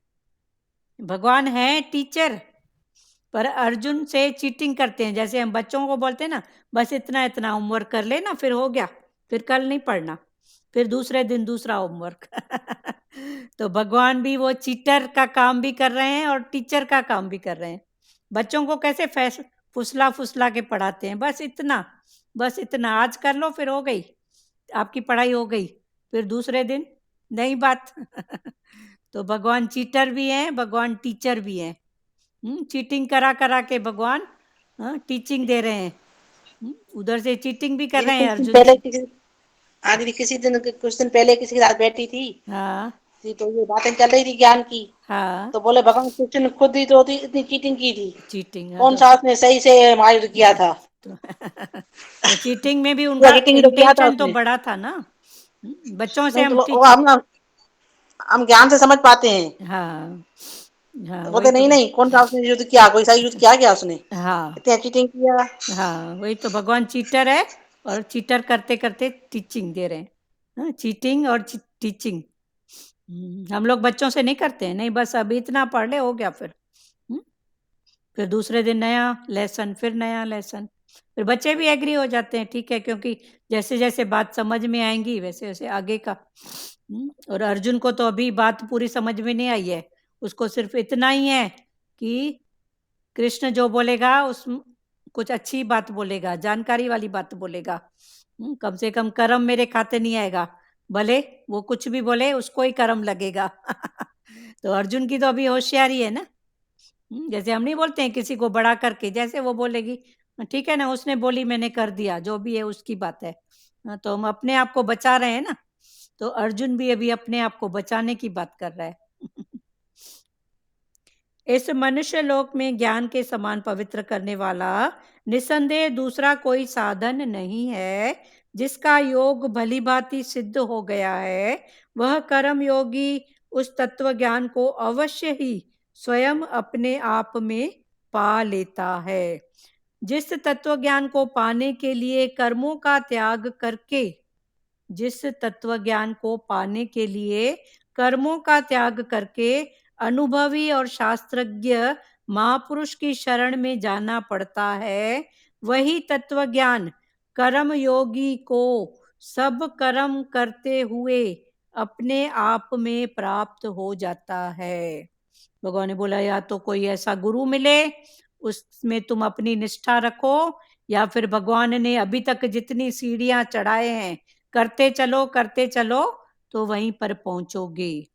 भगवान है टीचर, पर अर्जुन से चीटिंग करते हैं। जैसे हम बच्चों को बोलते हैं ना, बस इतना इतना होमवर्क कर लेना, फिर हो गया, फिर कल नहीं पढ़ना, फिर दूसरे दिन दूसरा होमवर्क। तो भगवान भी वो चीटर का काम भी कर रहे हैं और टीचर का काम भी कर रहे हैं। बच्चों को कैसे फुसला फुसला के पढ़ाते हैं, बस इतना आज कर लो, फिर हो गई आपकी पढ़ाई, हो गई, फिर दूसरे दिन नई बात। तो भगवान चीटर भी हैं, भगवान टीचर भी हैं। चीटिंग करा करा के भगवान टीचिंग दे रहे हैं, उधर से चीटिंग भी कर रहे हैं अर्जुन। दीदी कुछ दिन पहले किसी के साथ बैठी थी, हाँ, तो ये बातें चल रही थी ज्ञान की। हाँ, तो बोले भगवान कृष्ण ने खुद ही तो इतनी चीटिंग की थी, चीटिंग कौन सा उसने सही से मार किया था। तो चीटिंग में भी उनका इंटेंशन तो बड़ा था ना। बच्चों से हम ज्ञान से समझ पाते हैं। हाँ, हाँ, बोलते नहीं कौन सा उसने युद्ध किया, कोई सही युद्ध किया उसने, हाँ, इतनी चीटिंग किया। हाँ, वही तो, भगवान चीटर है और चीटर करते करते टीचिंग दे रहे हैं। चीटिंग और टीचिंग हम लोग बच्चों से नहीं करते हैं, नहीं, बस अभी इतना पढ़ ले, हो गया, फिर दूसरे दिन नया लेसन, फिर नया लेसन, फिर बच्चे भी एग्री हो जाते हैं, ठीक है, क्योंकि जैसे जैसे बात समझ में आएंगी वैसे वैसे आगे का। और अर्जुन को तो अभी बात पूरी समझ में नहीं आई है, उसको सिर्फ इतना ही है कि कृष्ण जो बोलेगा उस कुछ अच्छी बात बोलेगा, जानकारी वाली बात बोलेगा। कम से कम कर्म मेरे खाते नहीं आएगा, भले वो कुछ भी बोले उसको ही कर्म लगेगा। तो अर्जुन की तो अभी होशियारी है ना। जैसे हम नहीं बोलते हैं किसी को बड़ा करके, जैसे वो बोलेगी ठीक है ना, उसने बोली मैंने कर दिया, जो भी है उसकी बात है। तो हम अपने आप को बचा रहे हैं ना, तो अर्जुन भी अभी अपने आप को बचाने की बात कर रहा है। इस मनुष्य लोक में ज्ञान के समान पवित्र करने वाला निसंदेह दूसरा कोई साधन नहीं है। जिसका योग भली भांति सिद्ध हो गया है, वह कर्म योगी उस तत्व ज्ञान को अवश्य ही स्वयं अपने आप में पा लेता है। जिस तत्व ज्ञान को पाने के लिए कर्मों का त्याग करके, जिस तत्व ज्ञान को पाने के लिए कर्मों का त्याग करके अनुभवी और शास्त्रज्ञ महापुरुष की शरण में जाना पड़ता है, वही तत्व ज्ञान कर्म योगी को सब कर्म करते हुए अपने आप में प्राप्त हो जाता है। भगवान ने बोला या तो कोई ऐसा गुरु मिले, उसमें तुम अपनी निष्ठा रखो, या फिर भगवान ने अभी तक जितनी सीढ़ियां चढ़ाए हैं करते चलो तो वहीं पर पहुंचोगे।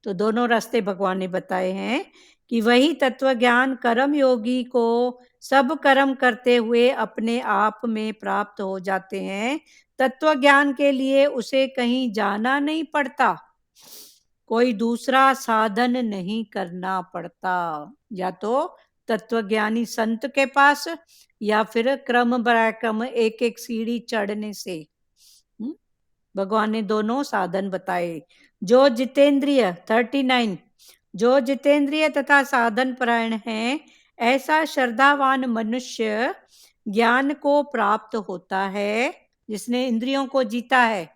तो दोनों रास्ते भगवान ने बताए हैं कि वही तत्व ज्ञान कर्म योगी को सब कर्म करते हुए अपने आप में प्राप्त हो जाते हैं। तत्व ज्ञान के लिए उसे कहीं जाना नहीं पड़ता, कोई दूसरा साधन नहीं करना पड़ता, या तो तत्वज्ञानी संत के पास या फिर क्रम बराक्रम एक एक सीढ़ी चढ़ने से। भगवान ने दोनों साधन बताए। जो जितेंद्रिय 39, जो जितेंद्रिय तथा साधन परायण है, ऐसा श्रद्धावान मनुष्य ज्ञान को प्राप्त होता है, जिसने इंद्रियों को जीता है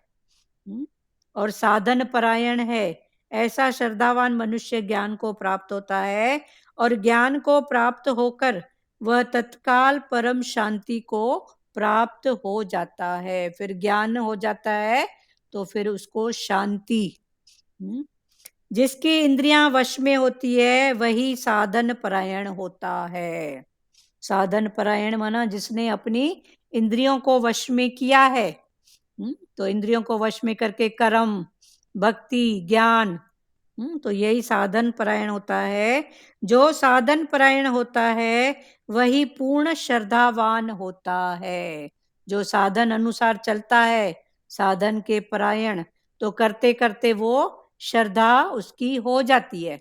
और साधन परायण है, ऐसा श्रद्धावान मनुष्य ज्ञान को प्राप्त होता है, और ज्ञान को प्राप्त होकर वह तत्काल परम शांति को प्राप्त हो जाता है। फिर ज्ञान हो जाता है तो फिर उसको शांति। जिसकी इंद्रियां वश में होती है वही साधन परायण होता है। साधन परायण माना जिसने अपनी इंद्रियों को वश में किया है। तो इंद्रियों को वश में करके कर्म, भक्ति, ज्ञान, तो यही साधन परायण होता है। जो साधन परायण होता है वही पूर्ण श्रद्धावान होता है। जो साधन अनुसार चलता है, साधन के परायण, तो करते करते वो श्रद्धा उसकी हो जाती है,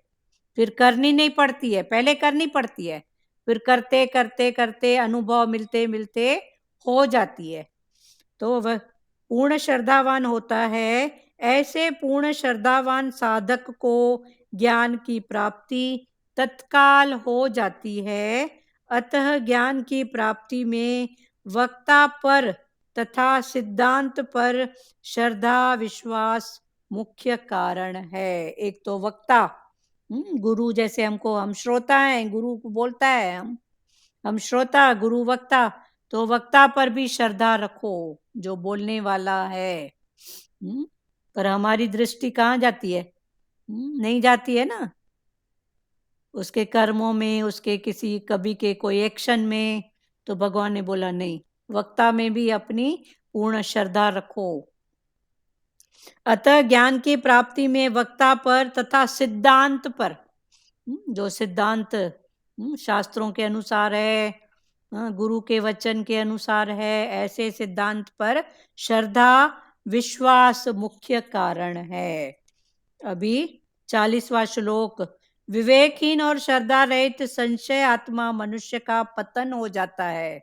फिर करनी नहीं पड़ती है, पहले करनी पड़ती है, फिर करते करते करते अनुभव मिलते मिलते हो जाती है, तो वह पूर्ण श्रद्धावान होता है। ऐसे पूर्ण श्रद्धावान साधक को ज्ञान की प्राप्ति तत्काल हो जाती है। अतः ज्ञान की प्राप्ति में वक्ता पर तथा सिद्धांत पर श्रद्धा विश्वास मुख्य कारण है। एक तो वक्ता, गुरु, जैसे हम श्रोता हैं, गुरु को बोलता है, हम श्रोता, गुरु वक्ता, तो वक्ता पर भी श्रद्धा रखो जो बोलने वाला है। पर हमारी दृष्टि कहाँ जाती है? नहीं जाती है ना, उसके कर्मों में, उसके किसी कभी के कोई एक्शन में। तो भगवान ने बोला नहीं, वक्ता में भी अपनी पूर्ण श्रद्धा रखो। अतः ज्ञान की प्राप्ति में वक्ता पर तथा सिद्धांत पर, जो सिद्धांत शास्त्रों के अनुसार है, गुरु के वचन के अनुसार है, ऐसे सिद्धांत पर श्रद्धा विश्वास मुख्य कारण है। अभी 40वां श्लोक, विवेकहीन और श्रद्धा रहित संशय आत्मा मनुष्य का पतन हो जाता है।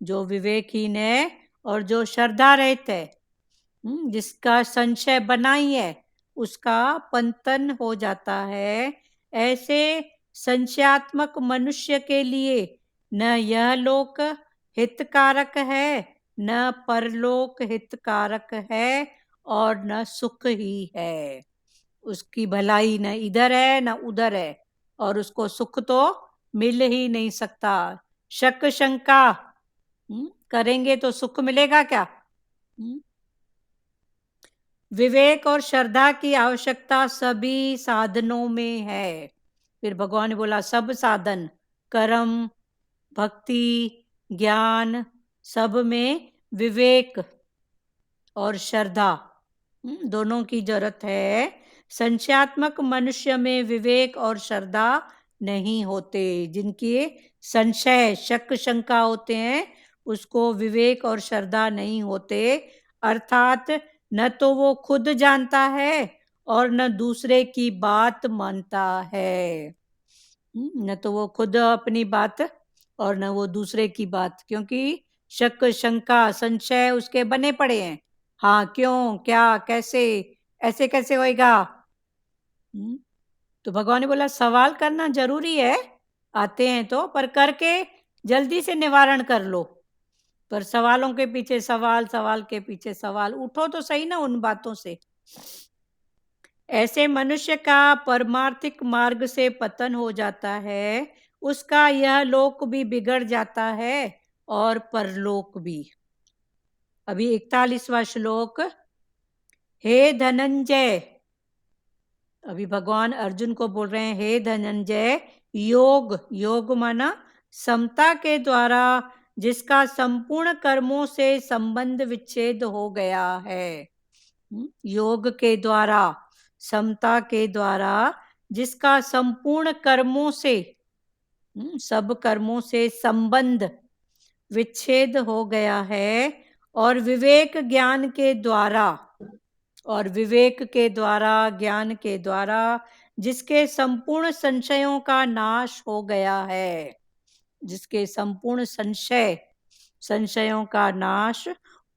जो विवेकहीन है और जो श्रद्धा रहित है, जिसका संशय बना ही है, उसका पतन हो जाता है। ऐसे संशयात्मक मनुष्य के लिए न यह लोक हितकारक है, न परलोक हितकारक है, और न सुख ही है। उसकी भलाई न इधर है न उधर है, और उसको सुख तो मिल ही नहीं सकता। शक शंका करेंगे तो सुख मिलेगा क्या? विवेक और श्रद्धा की आवश्यकता सभी साधनों में है। फिर भगवान ने बोला सब साधन, कर्म, भक्ति, ज्ञान, सब में विवेक और श्रद्धा दोनों की जरूरत है। संशयात्मक मनुष्य में विवेक और श्रद्धा नहीं होते। जिनकी संशय, शक, शंका होते हैं, उसको विवेक और श्रद्धा नहीं होते। अर्थात न तो वो खुद जानता है और न दूसरे की बात मानता है। न तो वो खुद अपनी बात और न वो दूसरे की बात, क्योंकि शक, शंका, संशय उसके बने पड़े हैं। हाँ, क्यों, क्या, कैसे, ऐसे कैसे होएगा। तो भगवान ने बोला सवाल करना जरूरी है, आते हैं तो, पर करके जल्दी से निवारण कर लो। पर सवालों के पीछे सवाल, सवाल के पीछे सवाल, उठो तो सही ना उन बातों से। ऐसे मनुष्य का परमार्थिक मार्ग से पतन हो जाता है, उसका यह लोक भी बिगड़ जाता है और परलोक भी। अभी 41वां श्लोक। हे धनंजय, अभी भगवान अर्जुन को बोल रहे हैं, हे धनंजय, योग, योग माना समता के द्वारा जिसका संपूर्ण कर्मों से संबंध विच्छेद हो गया है। योग के द्वारा, समता के द्वारा जिसका संपूर्ण कर्मों से, सब कर्मों से संबंध विच्छेद हो गया है, और विवेक ज्ञान के द्वारा, और विवेक के द्वारा, ज्ञान के द्वारा जिसके संपूर्ण संशयों का नाश हो गया है, जिसके संपूर्ण संशयों का नाश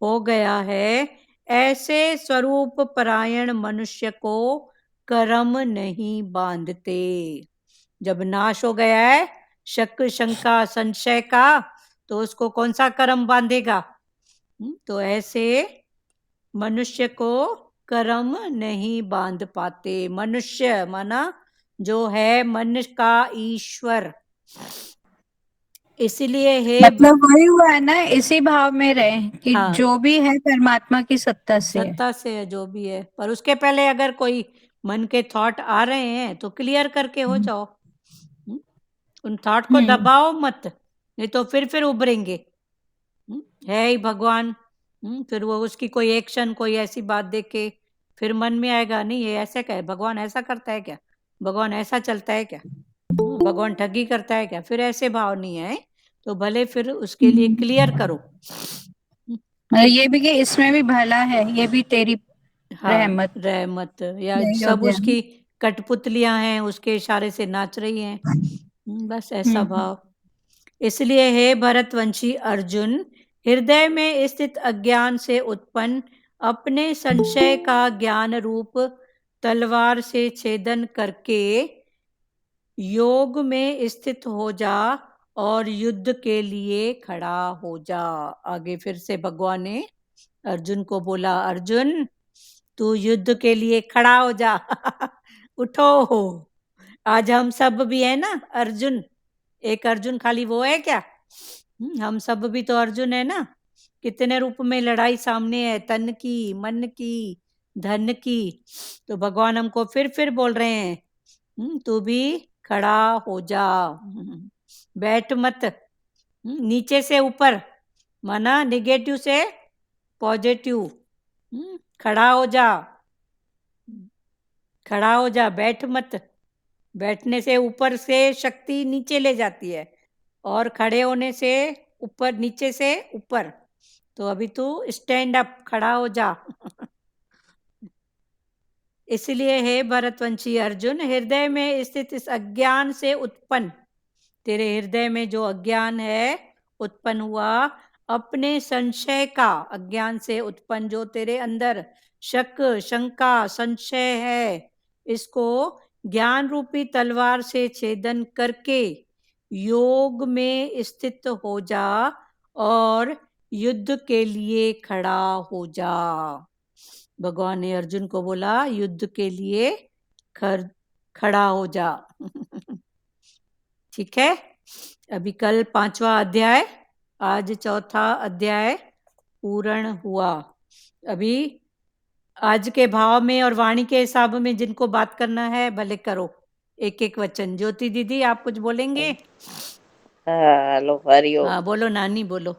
हो गया है, ऐसे स्वरूप परायण मनुष्य को कर्म नहीं बांधते। जब नाश हो गया है शक, शंका, संशय का, तो उसको कौन सा कर्म बांधेगा। तो ऐसे मनुष्य को कर्म नहीं बांध पाते। मनुष्य माना जो है मन का ईश्वर। इसलिए हे, मतलब वही हुआ है ना, इसी भाव में रहे कि हाँ, जो भी है परमात्मा की सत्ता से है। सत्ता से है जो भी है। पर उसके पहले अगर कोई मन के थॉट आ रहे हैं तो क्लियर करके हो जाओ। उन थॉट को दबाओ मत, नहीं तो फिर उभरेंगे। है ही भगवान, फिर वो उसकी कोई एक्शन, कोई ऐसी बात देख के फिर मन में आएगा, नहीं ये ऐसे क्या है, भगवान ऐसा करता है क्या, भगवान ऐसा चलता है क्या, भगवान ठगी करता है क्या, फिर ऐसे भाव नहीं आए तो भले फिर उसके लिए क्लियर करो। ये भी कि इसमें भी भला है, ये भी तेरी रहमत। रहमत, या यही हो सब गया। उसकी कठपुतलियां हैं, उसके इशारे से नाच रही हैं, बस ऐसा भाव। इसलिए हे भरतवंशी अर्जुन, हृदय में स्थित अज्ञान से उत्पन्न अपने संशय का ज्ञान रूप तलवार से छेदन करके योग में स्थित हो जा और युद्ध के लिए खड़ा हो जा। आगे फिर से भगवान ने अर्जुन को बोला, अर्जुन तू युद्ध के लिए खड़ा हो जा। उठो, आज हम सब भी है ना अर्जुन। एक अर्जुन खाली वो है क्या, हम सब भी तो अर्जुन है ना। कितने रूप में लड़ाई सामने है, तन की, मन की, धन की। तो भगवान हमको फिर बोल रहे हैं, तू भी खड़ा हो जा, बैठ मत। नीचे से ऊपर माना निगेटिव से पॉजिटिव। खड़ा हो जा, खड़ा हो जा, बैठ मत। बैठने से ऊपर से शक्ति नीचे ले जाती है, और खड़े होने से ऊपर, नीचे से ऊपर। तो अभी तू स्टैंड अप, खड़ा हो जा। इसलिए हे भरतवंशी अर्जुन, हृदय में स्थित इस अज्ञान से उत्पन्न, तेरे हृदय में जो अज्ञान है उत्पन्न हुआ, अपने संशय का, अज्ञान से उत्पन्न जो तेरे अंदर शक, शंका, संशय है, इसको ज्ञान रूपी तलवार से छेदन करके योग में स्थित हो जा और युद्ध के लिए खड़ा हो जा। भगवान ने अर्जुन को बोला युद्ध के लिए खड़ा हो जा। ठीक है, अभी कल 5वां अध्याय, आज 4था अध्याय पूर्ण हुआ। अभी आज के भाव में और वाणी के हिसाब में जिनको बात करना है भले करो, एक एक वचन। ज्योति दीदी आप कुछ बोलेंगे? हाँ, हेलो हरिओम। हाँ बोलो नानी बोलो।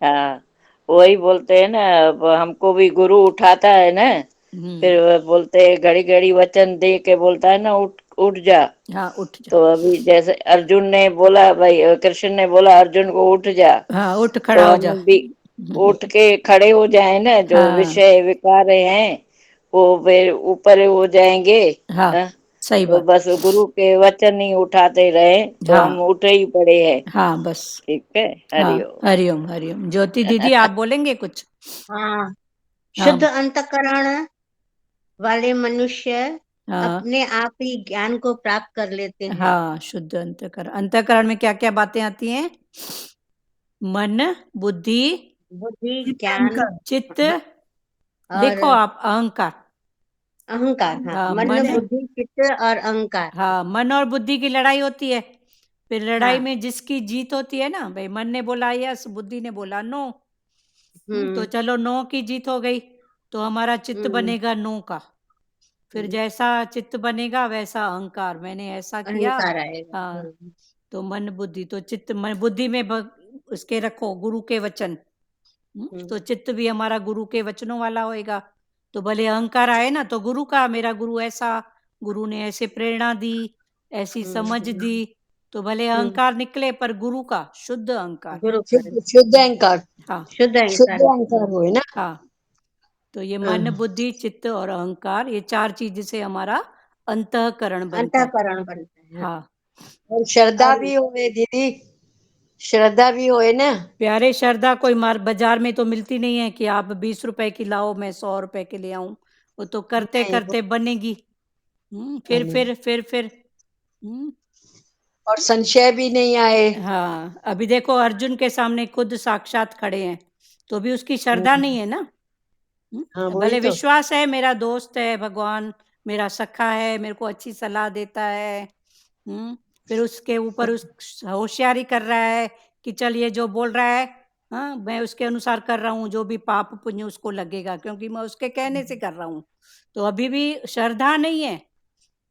हाँ, वही बोलते हैं ना, अब हमको भी गुरु उठाता है ना, फिर वो बोलते हैं घड़ी घड़ी वचन दे के बोलता है ना, उठ उठ जा। हाँ उठ जा। तो अभी जैसे अर्जुन ने बोला, भाई कृष्ण ने बोला अर्जुन को उठ जा, हाँ उठ तो खड़ा हो हम जा। भी उठ के खड़े हो जाए ना, जो हाँ विषय विकार हैं वो फिर ऊपर हो जाएंगे। हाँ हाँ, सही तो बात। बस गुरु के वचन ही उठाते रहे तो हाँ हम उठे ही पड़े हैं। हाँ बस। ठीक है, हाँ हरिओम। हरिओम हरिओम। ज्योति दीदी आप बोलेंगे कुछ? हाँ, शुद्ध हाँ अंतकरण वाले मनुष्य हाँ अपने आप ही ज्ञान को प्राप्त कर लेते हैं। हाँ शुद्ध अंतःकरण। अंतःकरण में क्या क्या बातें आती हैं? मन, बुद्धि, बुद्धि, चित्त, ज्ञान अहंकार। चित्त, और देखो आप अहंकार। अहंकार। हाँ, हाँ मन, मन। बुद्धि, चित्त और अहंकार। हाँ मन और बुद्धि की लड़ाई होती है। फिर लड़ाई हाँ। में जिसकी जीत होती है ना, भाई मन ने बोला यस, बुद्धि ने बोला नो। तो हम्म चलो नो की जीत हो गई, तो हमारा चित्त हम्म, बनेगा नो का। फिर जैसा चित्त बनेगा वैसा अहंकार, मैंने ऐसा किया। अहंकार आएगा। हाँ तो मन बुद्धि, तो चित्त मन बुद्धि में उसके रखो गुरु के वचन। तो चित्त भी हमारा गुरु के वचनों वाला होएगा। तो भले अहंकार आए ना, तो गुरु का, मेरा गुरु ऐसा, गुरु ने ऐसे प्रेरणा दी, ऐसी समझ दी, तो भले अहंकार निकले पर गुरु का शुद्ध अहंकार। गुरु शुद्ध शुद्ध अहंकार, हाँ शुद्ध शुद्ध अहंकार। अहंकार हो ना। हाँ तो ये मन बुद्धि चित्त और अहंकार, ये चार चीज से हमारा अंतःकरण बनता है। अंतःकरण बनता है। हाँ और श्रद्धा और भी होए दीदी, श्रद्धा भी होए ना। प्यारे, श्रद्धा कोई बाजार में तो मिलती नहीं है कि आप 20 रुपए की लाओ मैं 100 रुपए की ले आऊं। वो तो करते नहीं, करते बनेगी। फिर और संशय भी नहीं आए। हाँ अभी देखो अर्जुन के सामने खुद साक्षात खड़े हैं, तो भी उसकी श्रद्धा नहीं है ना। हाँ वही भले तो। विश्वास है, मेरा दोस्त है भगवान, मेरा सखा है, मेरे को अच्छी सलाह देता है। फिर उसके ऊपर उस होशियारी कर रहा है कि चल ये जो बोल रहा है, हाँ मैं उसके अनुसार कर रहा हूँ, जो भी पाप पुण्य उसको लगेगा क्योंकि मैं उसके कहने से कर रहा हूँ। तो अभी भी श्रद्धा नहीं है,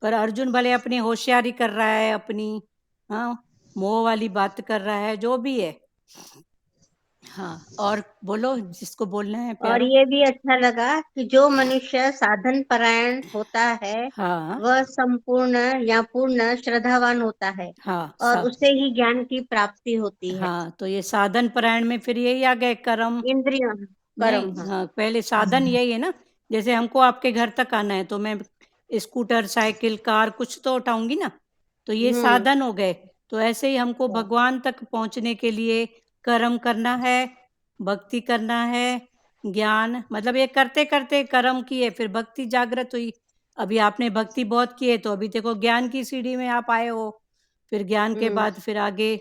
पर अर्जुन भले अपनी होशियारी कर रहा है, अपनी हाँ मोह वाली बात कर रहा है, जो भी है। हाँ और बोलो जिसको बोलना है और प्यारो। ये भी अच्छा लगा कि जो मनुष्य साधन परायण होता है हाँ वह संपूर्ण या पूर्ण श्रद्धावान होता है हाँ और उसे ही ज्ञान की प्राप्ति होती है। हाँ तो ये साधन परायण में फिर यही आ गए कर्म। इंद्रियों, कर्म। नहीं हाँ पहले साधन यही है ना, जैसे हमको आपके घर तक आना है तो मैं स्कूटर साइकिल कार कुछ तो उठाऊंगी ना, तो ये हम्म साधन हो गए। तो ऐसे ही हमको भगवान तक पहुंचने के लिए कर्म करना है, भक्ति करना है, ज्ञान, मतलब ये करते करते कर्म किए फिर भक्ति जागृत हुई। अभी आपने भक्ति बहुत की है, तो अभी देखो ज्ञान की सीढ़ी में आप आए हो। फिर ज्ञान के बाद फिर आगे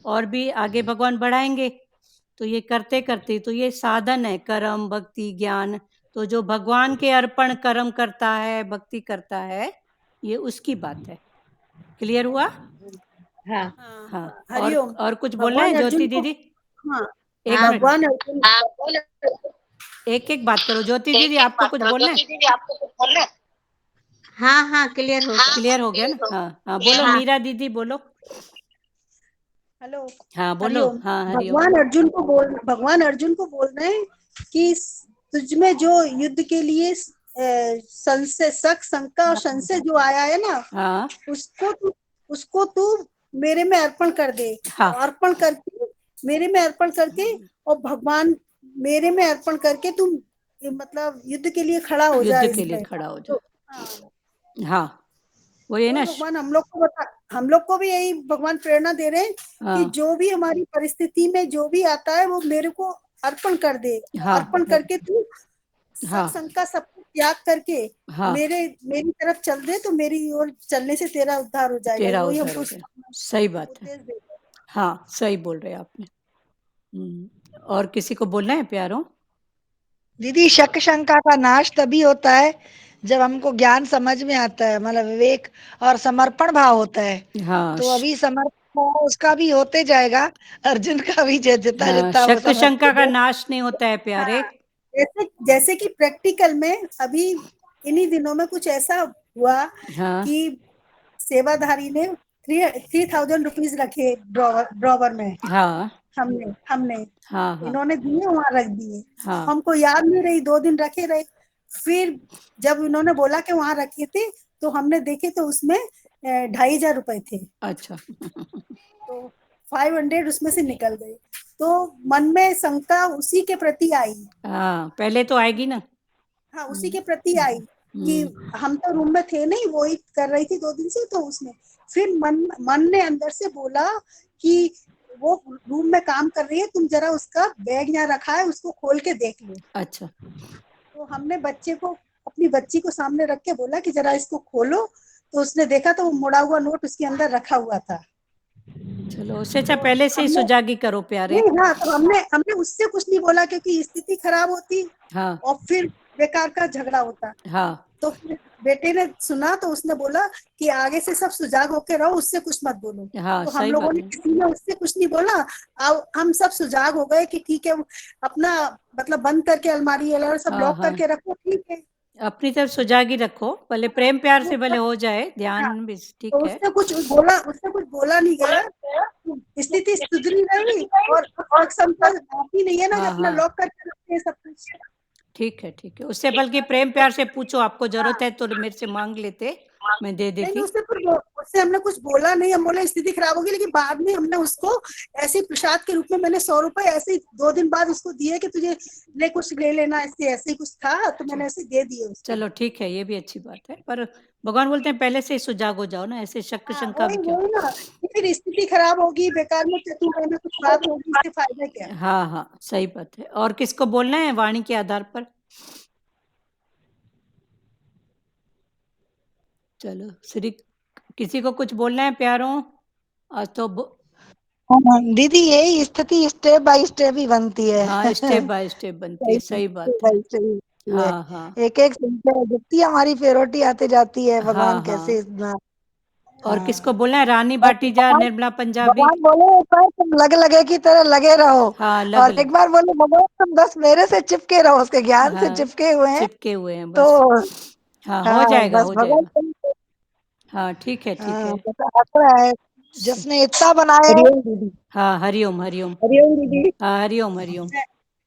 और भी आगे भगवान बढ़ाएंगे। तो ये करते करते, तो ये साधन है कर्म भक्ति ज्ञान। तो जो भगवान के अर्पण कर्म करता है, भक्ति करता है, ये उसकी बात है। क्लियर हुआ? हाँ हाँ हरिओम। और कुछ बोलना है भगवान ज्योति अर्जुन को, दीदी? हाँ एक मिनट, भगवान अर्जुन, एक एक बात करो। ज्योति दीदी आपको कुछ बोलना है? हाँ हाँ, क्लियर हो गया। क्लियर हो गया ना? हाँ हाँ बोलो हाँ। मीरा दीदी बोलो। हेलो हाँ बोलो। हरिओम। हाँ हरिओम। भगवान अर्जुन को बोल रहे हैं कि तुझ में जो युद्ध के लिए संशय, शक, शंका और संशय जो आया है ना, हाँ उसको तू मेरे में अर्पण कर दे। हाँ अर्पण करके, मेरे में अर्पण करके, और भगवान मेरे में अर्पण करके तुम मतलब युद्ध के लिए खड़ा हो जा युद्ध के लिए इसमें। खड़ा हो तो जाए। हाँ वो ये ना भगवान हम लोग को भी यही भगवान प्रेरणा दे रहे हैं कि हाँ जो भी हमारी परिस्थिति में जो भी आता है वो मेरे को अर्पण कर दे। हाँ अर्पण करके तू हाँ शक शंका सब कुछ त्याग करके हाँ मेरी तरफ चल दे, तो मेरी ओर चलने से तेरा उद्धार हो जाएगा। तेरा वही उद्धार हमको हो जाए। सही बात है। उपदेश दे रहे हैं। हाँ सही बोल रहे हैं आपने। और किसी को बोलना है प्यारो? दीदी, शक शंका का नाश तभी होता है जब हमको ज्ञान समझ में आता है, मतलब विवेक और समर्पण भाव होता है। हाँ तो अभी समर्पण भाव उसका भी होते जाएगा, अर्जुन का भी जितना हाँ जितना वो शक शंका का समझते। नाश नहीं होता है प्यारे। हाँ, जैसे जैसे कि प्रैक्टिकल में अभी इन्हीं दिनों में कुछ ऐसा हुआ हाँ कि सेवाधारी ने 3,000 रुपीज रखे ड्रॉवर में। हाँ हमने हाँ हाँ इन्होंने दिए, वहां रख दिए। हाँ हमको याद नहीं रही, 2 दिन रखे रहे। फिर जब इन्होंने बोला कि वहां रखे थे, तो हमने देखे तो उसमें 2,500 रुपए थे। अच्छा तो 500 उसमें से निकल गए। तो मन में शंका उसी के प्रति आई। हाँ, पहले तो आएगी ना। हाँ, उसी के प्रति आई कि हम्म, हम तो रूम में थे नहीं, वो ही कर रही थी 2 दिन से। तो उसने फिर मन ने अंदर से बोला कि वो रूम में काम कर रही है, तुम जरा उसका बैग यहाँ रखा है, उसको खोल के देख लो। अच्छा तो हमने अपनी बच्ची को सामने रख के बोला कि जरा इसको खोलो। तो उसने देखा तो वो मुड़ा हुआ नोट उसके अंदर रखा हुआ था। चलो, उससे अच्छा तो पहले से ही हमने सुजागी करो प्यारे। नहीं, हाँ, तो हमने उससे कुछ नहीं बोला, क्योंकि स्थिति खराब होती हाँ और फिर बेकार का झगड़ा होता। हाँ तो फिर बेटे ने सुना तो उसने बोला कि आगे से सब सुजाग होके रहो, उससे कुछ मत बोलो। हाँ, तो हम सही लोगों बात ने है। किसी ने उससे कुछ नहीं बोला। अब हम सब सुजाग हो गए कि ठीक है, अपना मतलब बंद करके अलमारी सब हाँ लॉक हाँ, करके रखो, ठीक है। अपनी तरफ सुजागी रखो, भले प्रेम प्यार से भले तो हो जाए, हाँ, ध्यान भी तो ठीक है। उससे कुछ बोला नहीं गया। तो स्थिति सुधरी रही और सक्षमता आती नहीं है ना, हाँ जब अपना हाँ, लॉक करके रखते हैं सब कुछ। ठीक है ठीक है, उससे बल्कि प्रेम प्यार से पूछो, आपको जरूरत है तो मेरे से मांग लेते, मैं दे नहीं, देती। उससे हमने कुछ बोला नहीं। हम बोले स्थिति खराब होगी, लेकिन बाद में हमने उसको ऐसे प्रसाद के रूप में मैंने 100 रुपए ऐसे ही 2 दिन बाद उसको दिए कि तुझे ले, कुछ ले लेना। ऐसे ही कुछ था, तो मैंने ऐसे दे दिए उसको। चलो ठीक है, ये भी अच्छी बात है, पर भगवान बोलते हैं पहले से ही सुजाग हो जाओ ना, ऐसे शक हाँ, शंका भी वही क्यों। वही ना कि फिर स्थिति खराब होगी, बेकार में तू में कुछ बात होगी, इससे फायदा क्या। हाँ हाँ, सही बात है। और किसको बोलना है वाणी के आधार पर? चलो श्री, किसी को कुछ बोलना है प्यारों? आज तो हाँ, दीदी यही स्थिति स्टेप बाय स्टेप ही बनती है। हाँ, स्टेप बाय स्टेप बनती है, सही स्टेप बात है। बाय स्टेप बनती है। हाँ हाँ एक एक जितनी हमारी प्रायोरिटी आती जाती है, हाँ भगवान हाँ, कैसे इतना। और हाँ, किसको बोलना है? रानी बस बाटीजा, निर्मला पंजाबी। भगवान बोले पर तुम लगे की तरह लगे रहो। हाँ, लग और एक बार बोले भगवान तुम बस मेरे से चिपके रहो, उसके ज्ञान से हाँ, चिपके हुए हैं। चिपके हुए हैं तो बस। हाँ, हो हाँ, जाएगा बस हो भगवान जाएगा। हाँ, ठीक है ठीक हाँ, है। बस आसरा है, जिसने इतना बनाया है। हरिओम दीदी। हाँ, हरिओम हरिओम। हरिओम दीदी। हाँ, हरिओम हरिओम।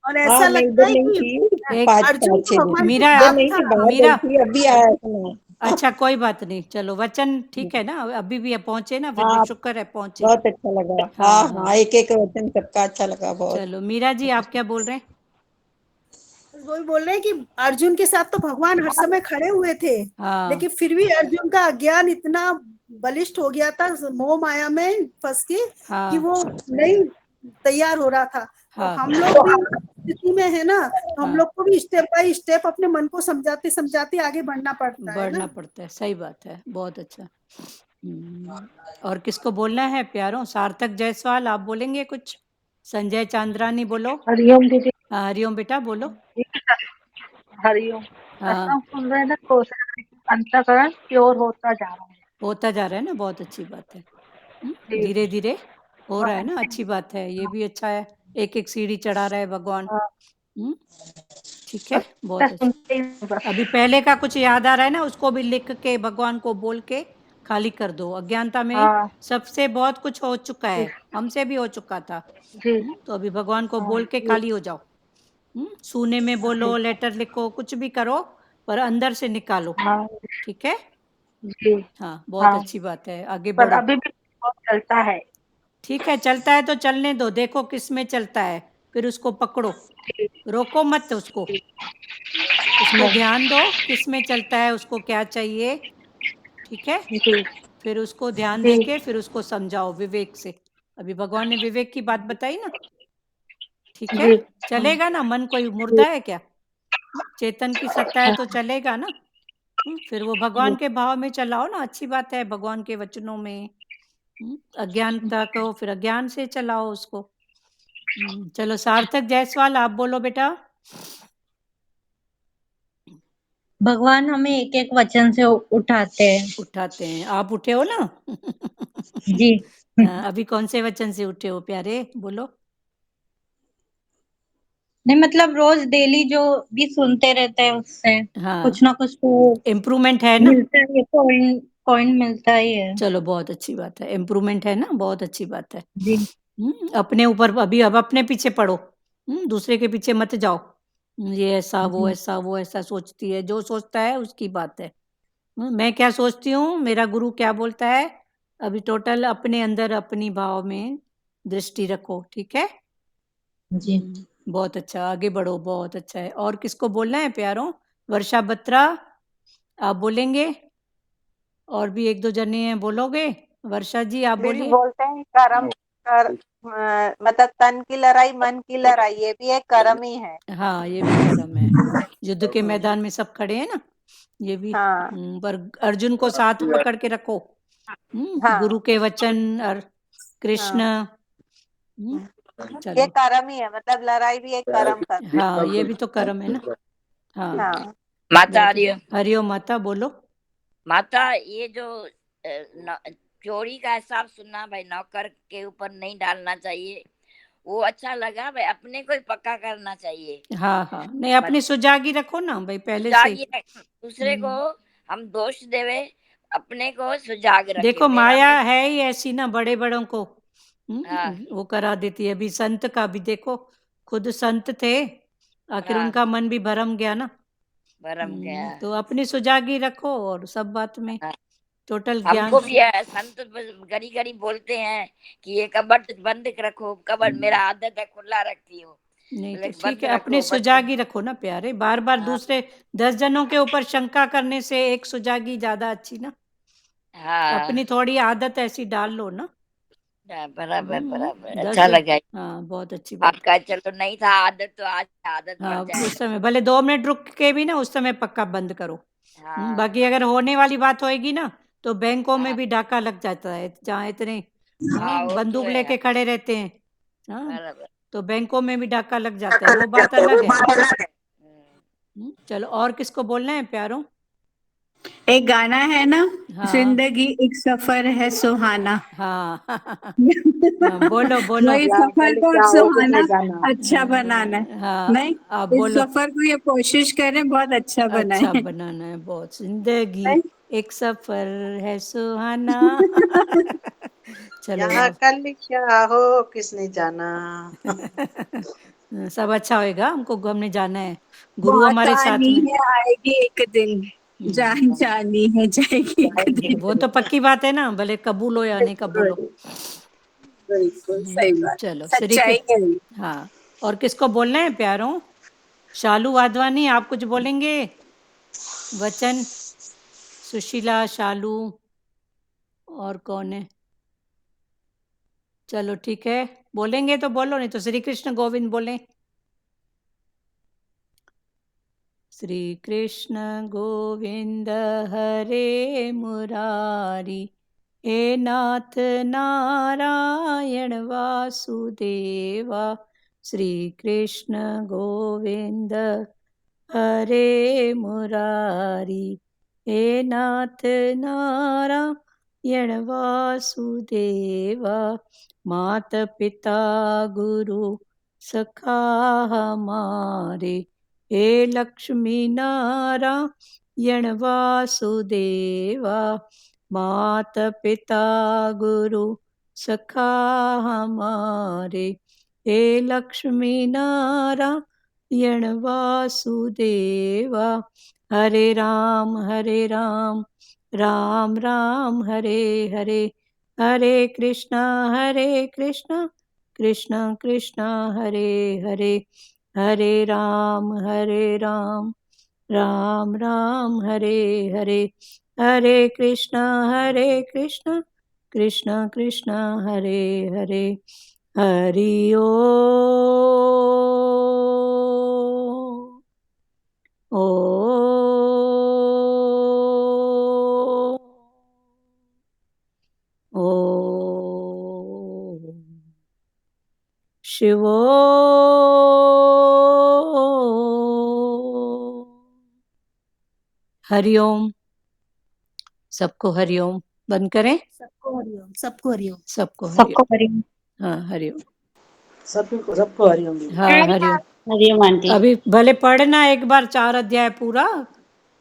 और हाँ, ऐसा मैं लगता इधर है नहीं कि थी, एक पाँच अर्जुन पाँच को छह दिन भगवान की मीरा, इधर याद नहीं था। थी, बाहर गई मीरा, थी, अभी आया सुना। अच्छा कोई बात नहीं, चलो वचन ठीक है ना, अभी भी पहुंचे ना, फिर भी हाँ, शुक्र है पहुंचे। बहुत अच्छा लगा। हाँ हाँ हाँ, हाँ, एक एक वचन सबका अच्छा लगा बहुत। चलो मीरा जी, आप क्या बोल रहे हैं? वही बोल रहे हैं कि अर्जुन के साथ तो भगवान हर समय खड़े हुए थे, हाँ लेकिन फिर भी अर्जुन का अज्ञान इतना बलिष्ठ हो गया था, मोह माया में फंस के, कि हाँ वो नहीं तैयार हो रहा था। तो हाँ हम लोग भी स्थिति में है ना, तो हम हाँ, लोग को भी स्टेप बाय स्टेप अपने मन को समझाते समझाते आगे बढ़ना पड़ता है बढ़ना ना। पड़ता है, सही बात है, बहुत अच्छा। और किसको बोलना है प्यारों? सार्थक जायसवाल, आप बोलेंगे कुछ? संजय चांद्रानी बोलो। हरिओम दीदी। हाँ, हरिओम बेटा बोलो। हरिओम। हाँ, सत्संग सुन रहे हैं ना, तो अंतःकरण प्योर होता जा रहा है। होता जा रहा है ना, बहुत अच्छी बात है। जी। धीरे धीरे हो और रहा है ना, अच्छी बात है, ये भी अच्छा है। एक एक सीढ़ी चढ़ा रहा है भगवान। हम्म, ठीक है, सत्य बहुत अच्छा। सुनते ही बस। अभी पहले का कुछ याद आ रहा है ना, उसको भी लिख के भगवान को बोल के खाली कर दो। अज्ञानता में हाँ सबसे बहुत कुछ हो चुका जी। है, हमसे भी हो चुका था। जी। तो अभी भगवान को हाँ बोल के जी। खाली हो जाओ। सूने में बोलो, लेटर लिखो, कुछ भी करो, पर अंदर से निकालो। हाँ ठीक है, जी। हाँ, बहुत हाँ, अच्छी बात है, आगे पर बढ़ो। अभी भी बहुत चलता है। ठीक है, चलता है तो चलने दो, देखो किस में चलता है, फिर उसको पकड़ो, जी। रोको मत उसको, उसको नहीं। ध्यान दो किस में चलता है, उसको क्या चाहिए। ठीक है, जी। फिर उसको ध्यान जी। देके फिर उसको समझाओ विवेक से। अभी भगवान ने विवेक की बात बताई ना, ठीक है, जी। चलेगा ना? मन कोई मुर्दा है क्या? चेतन की सत्ता है तो चलेगा ना। फिर वो भगवान के भाव में चलाओ ना, अच्छी बात है, भगवान के वचनों में। अज्ञानता को फिर अज्ञान से चलाओ उसको। चलो सार्थक जायसवाल, आप बोलो बेटा। भगवान हमें एक एक वचन से उठाते हैं। उठाते हैं, आप उठे हो ना? जी। अभी कौन से वचन से उठे हो प्यारे, बोलो। नहीं मतलब रोज डेली जो भी सुनते रहते हैं उससे हाँ, कुछ ना कुछ तो इम्प्रूवमेंट है ना। मिलता है, पॉइंट कॉइन मिलता ही है। चलो बहुत अच्छी बात है, इम्प्रूवमेंट है ना, बहुत अच्छी बात है। जी। अपने ऊपर अभी अब अपने पीछे पड़ो, दूसरे के पीछे मत जाओ। ये ऐसा वो जी। ऐसा वो ऐसा सोचती है, जो सोचता है उसकी बात है। मैं क्या सोचती हूँ, मेरा गुरु क्या बोलता है, अभी टोटल अपने अंदर अपनी भाव में दृष्टि रखो, ठीक है जी। बहुत अच्छा, आगे बढ़ो, बहुत अच्छा है। और किसको बोलना है प्यारों? वर्षा बत्रा आप बोलेंगे? और भी एक दो जने हैं, बोलोगे? वर्षा जी आप दीदी बोलिए। बोलते हैं कर्म मतलब तन की लड़ाई मन की लड़ाई, ये भी एक कर्म ही है। हाँ ये भी कर्म है। युद्ध के मैदान में सब खड़े हैं ना, ये भी। हाँ। पर अर्जुन को साथ पकड़ के रखो, हाँ। गुरु के वचन और कृष्ण। ये चलो कर्म ही है, मतलब लड़ाई भी एक कर्म का। हाँ ये भी तो कर्म है ना। हाँ हाँ। माता बहुत हरिओम। हरिओम माता बोलो। माता ये जो चोरी का हिसाब सुनना भाई, नौकर के ऊपर नहीं डालना चाहिए, वो अच्छा लगा भाई, अपने को ही पक्का करना चाहिए। हाँ हाँ नहीं, अपनी सुजागी रखो ना भाई पहले से। सुजागी दूसरे को हम दोष देवे, अपने को सुजाग रखे। देखो माया है ही ऐसी ना, बड़े बड़ों को हाँ। वो करा देती है। अभी संत का भी देखो, खुद संत थे, आखिर हाँ। उनका मन भी भरम गया ना। भरम गया। तो अपनी सुजागी रखो और सब बात में टोटल ज्ञान। हमको भी है, संत घड़ी घड़ी बोलते हैं कि ये कबर्ड बंद रखो, कबर्ड मेरा आदत है खुला रखती हो। नहीं तो ठीक है, अपने सुजागी रखो ना प्यारे, बार बार दूसरे 10 जनों के ऊपर शंका करने से एक सुजागी ज्यादा अच्छी ना। हाँ। अपनी थोड़ी आदत ऐसी डाल लो ना। बराबर बराबर, 10 अच्छा लगा। हाँ बहुत अच्छी बात। आपका चलो नहीं था आदत, तो आज आदत हाँ बढ़ जाए। उस समय भले 2 मिनट रुक के भी ना, उस समय पक्का बंद करो। हाँ। बाकी अगर होने वाली बात होएगी ना, तो बैंकों में भी डाका लग जाता है, जहाँ इतने हाँ, वो तो बंदूक है। लेके खड़े रहते हैं, बराबर। तो बैंकों में भी डाका लग जाता है, वो बात अलग है। चलो और किसको बोलना है प्यारों? एक गाना है ना, हाँ जिंदगी एक सफर है सुहाना। हाँ बोलो बोलो। वही सफर को सुहाना अच्छा बनाना है। हाँ नहीं, आप इस बोलो। सफर को ये कोशिश करें बहुत अच्छा बनाए। अच्छा बनाना है बहुत। जिंदगी एक सफर है सुहाना। चलो यहाँ कल क्या हो किसने जाना। सब अच्छा होएगा, हमको घूमने जाना है, गुरु बात हमारे साथ आनी में। है आएगी एक दिन, जान जानी है जाएगी एक दिन। वो तो पक्की बात है ना, भले कबूल हो या नहीं कबूल हो। बिल्कुल सही बात, चलो सच्चाई है। हाँ और किसको बोलना है प्यारों? शालू वाधवानी आप कुछ बोलेंगे? वचन सुशीला, शालू और कौन है? चलो ठीक है, बोलेंगे तो बोलो, नहीं तो श्री कृष्ण गोविंद बोलें। श्री कृष्ण गोविंद हरे मुरारी, हे नाथ नारायण वासुदेवा। श्री कृष्ण गोविंद हरे मुरारी, हे नाथ नारायण वासुदेवा। मात पिता गुरु सखा हमारे, हे लक्ष्मी नारायण वासुदेवा। मात पिता गुरु सखा हमारे, हे लक्ष्मी नारायण वासुदेवा। हरे राम राम राम हरे हरे, हरे कृष्णा कृष्ण कृष्ण हरे हरे, हरे राम राम राम हरे हरे, हरे कृष्ण कृष्ण कृष्ण हरे हरे। हरि ओ शिवो हरिओम। सबको हरिओम। बंद करें? सबको हरिओम, सबको हरिओम, सबको सबको हरिओम। हाँ हरिओम। सबको हरिओम। हाँ हरिओम। अभी भले पढ़ना एक बार 4 अध्याय पूरा,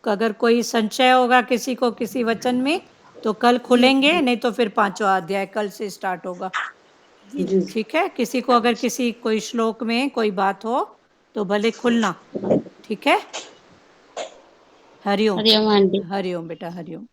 अगर कोई संशय होगा किसी को किसी वचन में तो कल खुलेंगे, नहीं तो फिर 5वां अध्याय कल से स्टार्ट होगा। ठीक है, किसी को अगर किसी कोई श्लोक में कोई बात हो तो भले खुलना। ठीक है, हरिओम। हरिओम आंटी। हरिओम बेटा, हरिओम।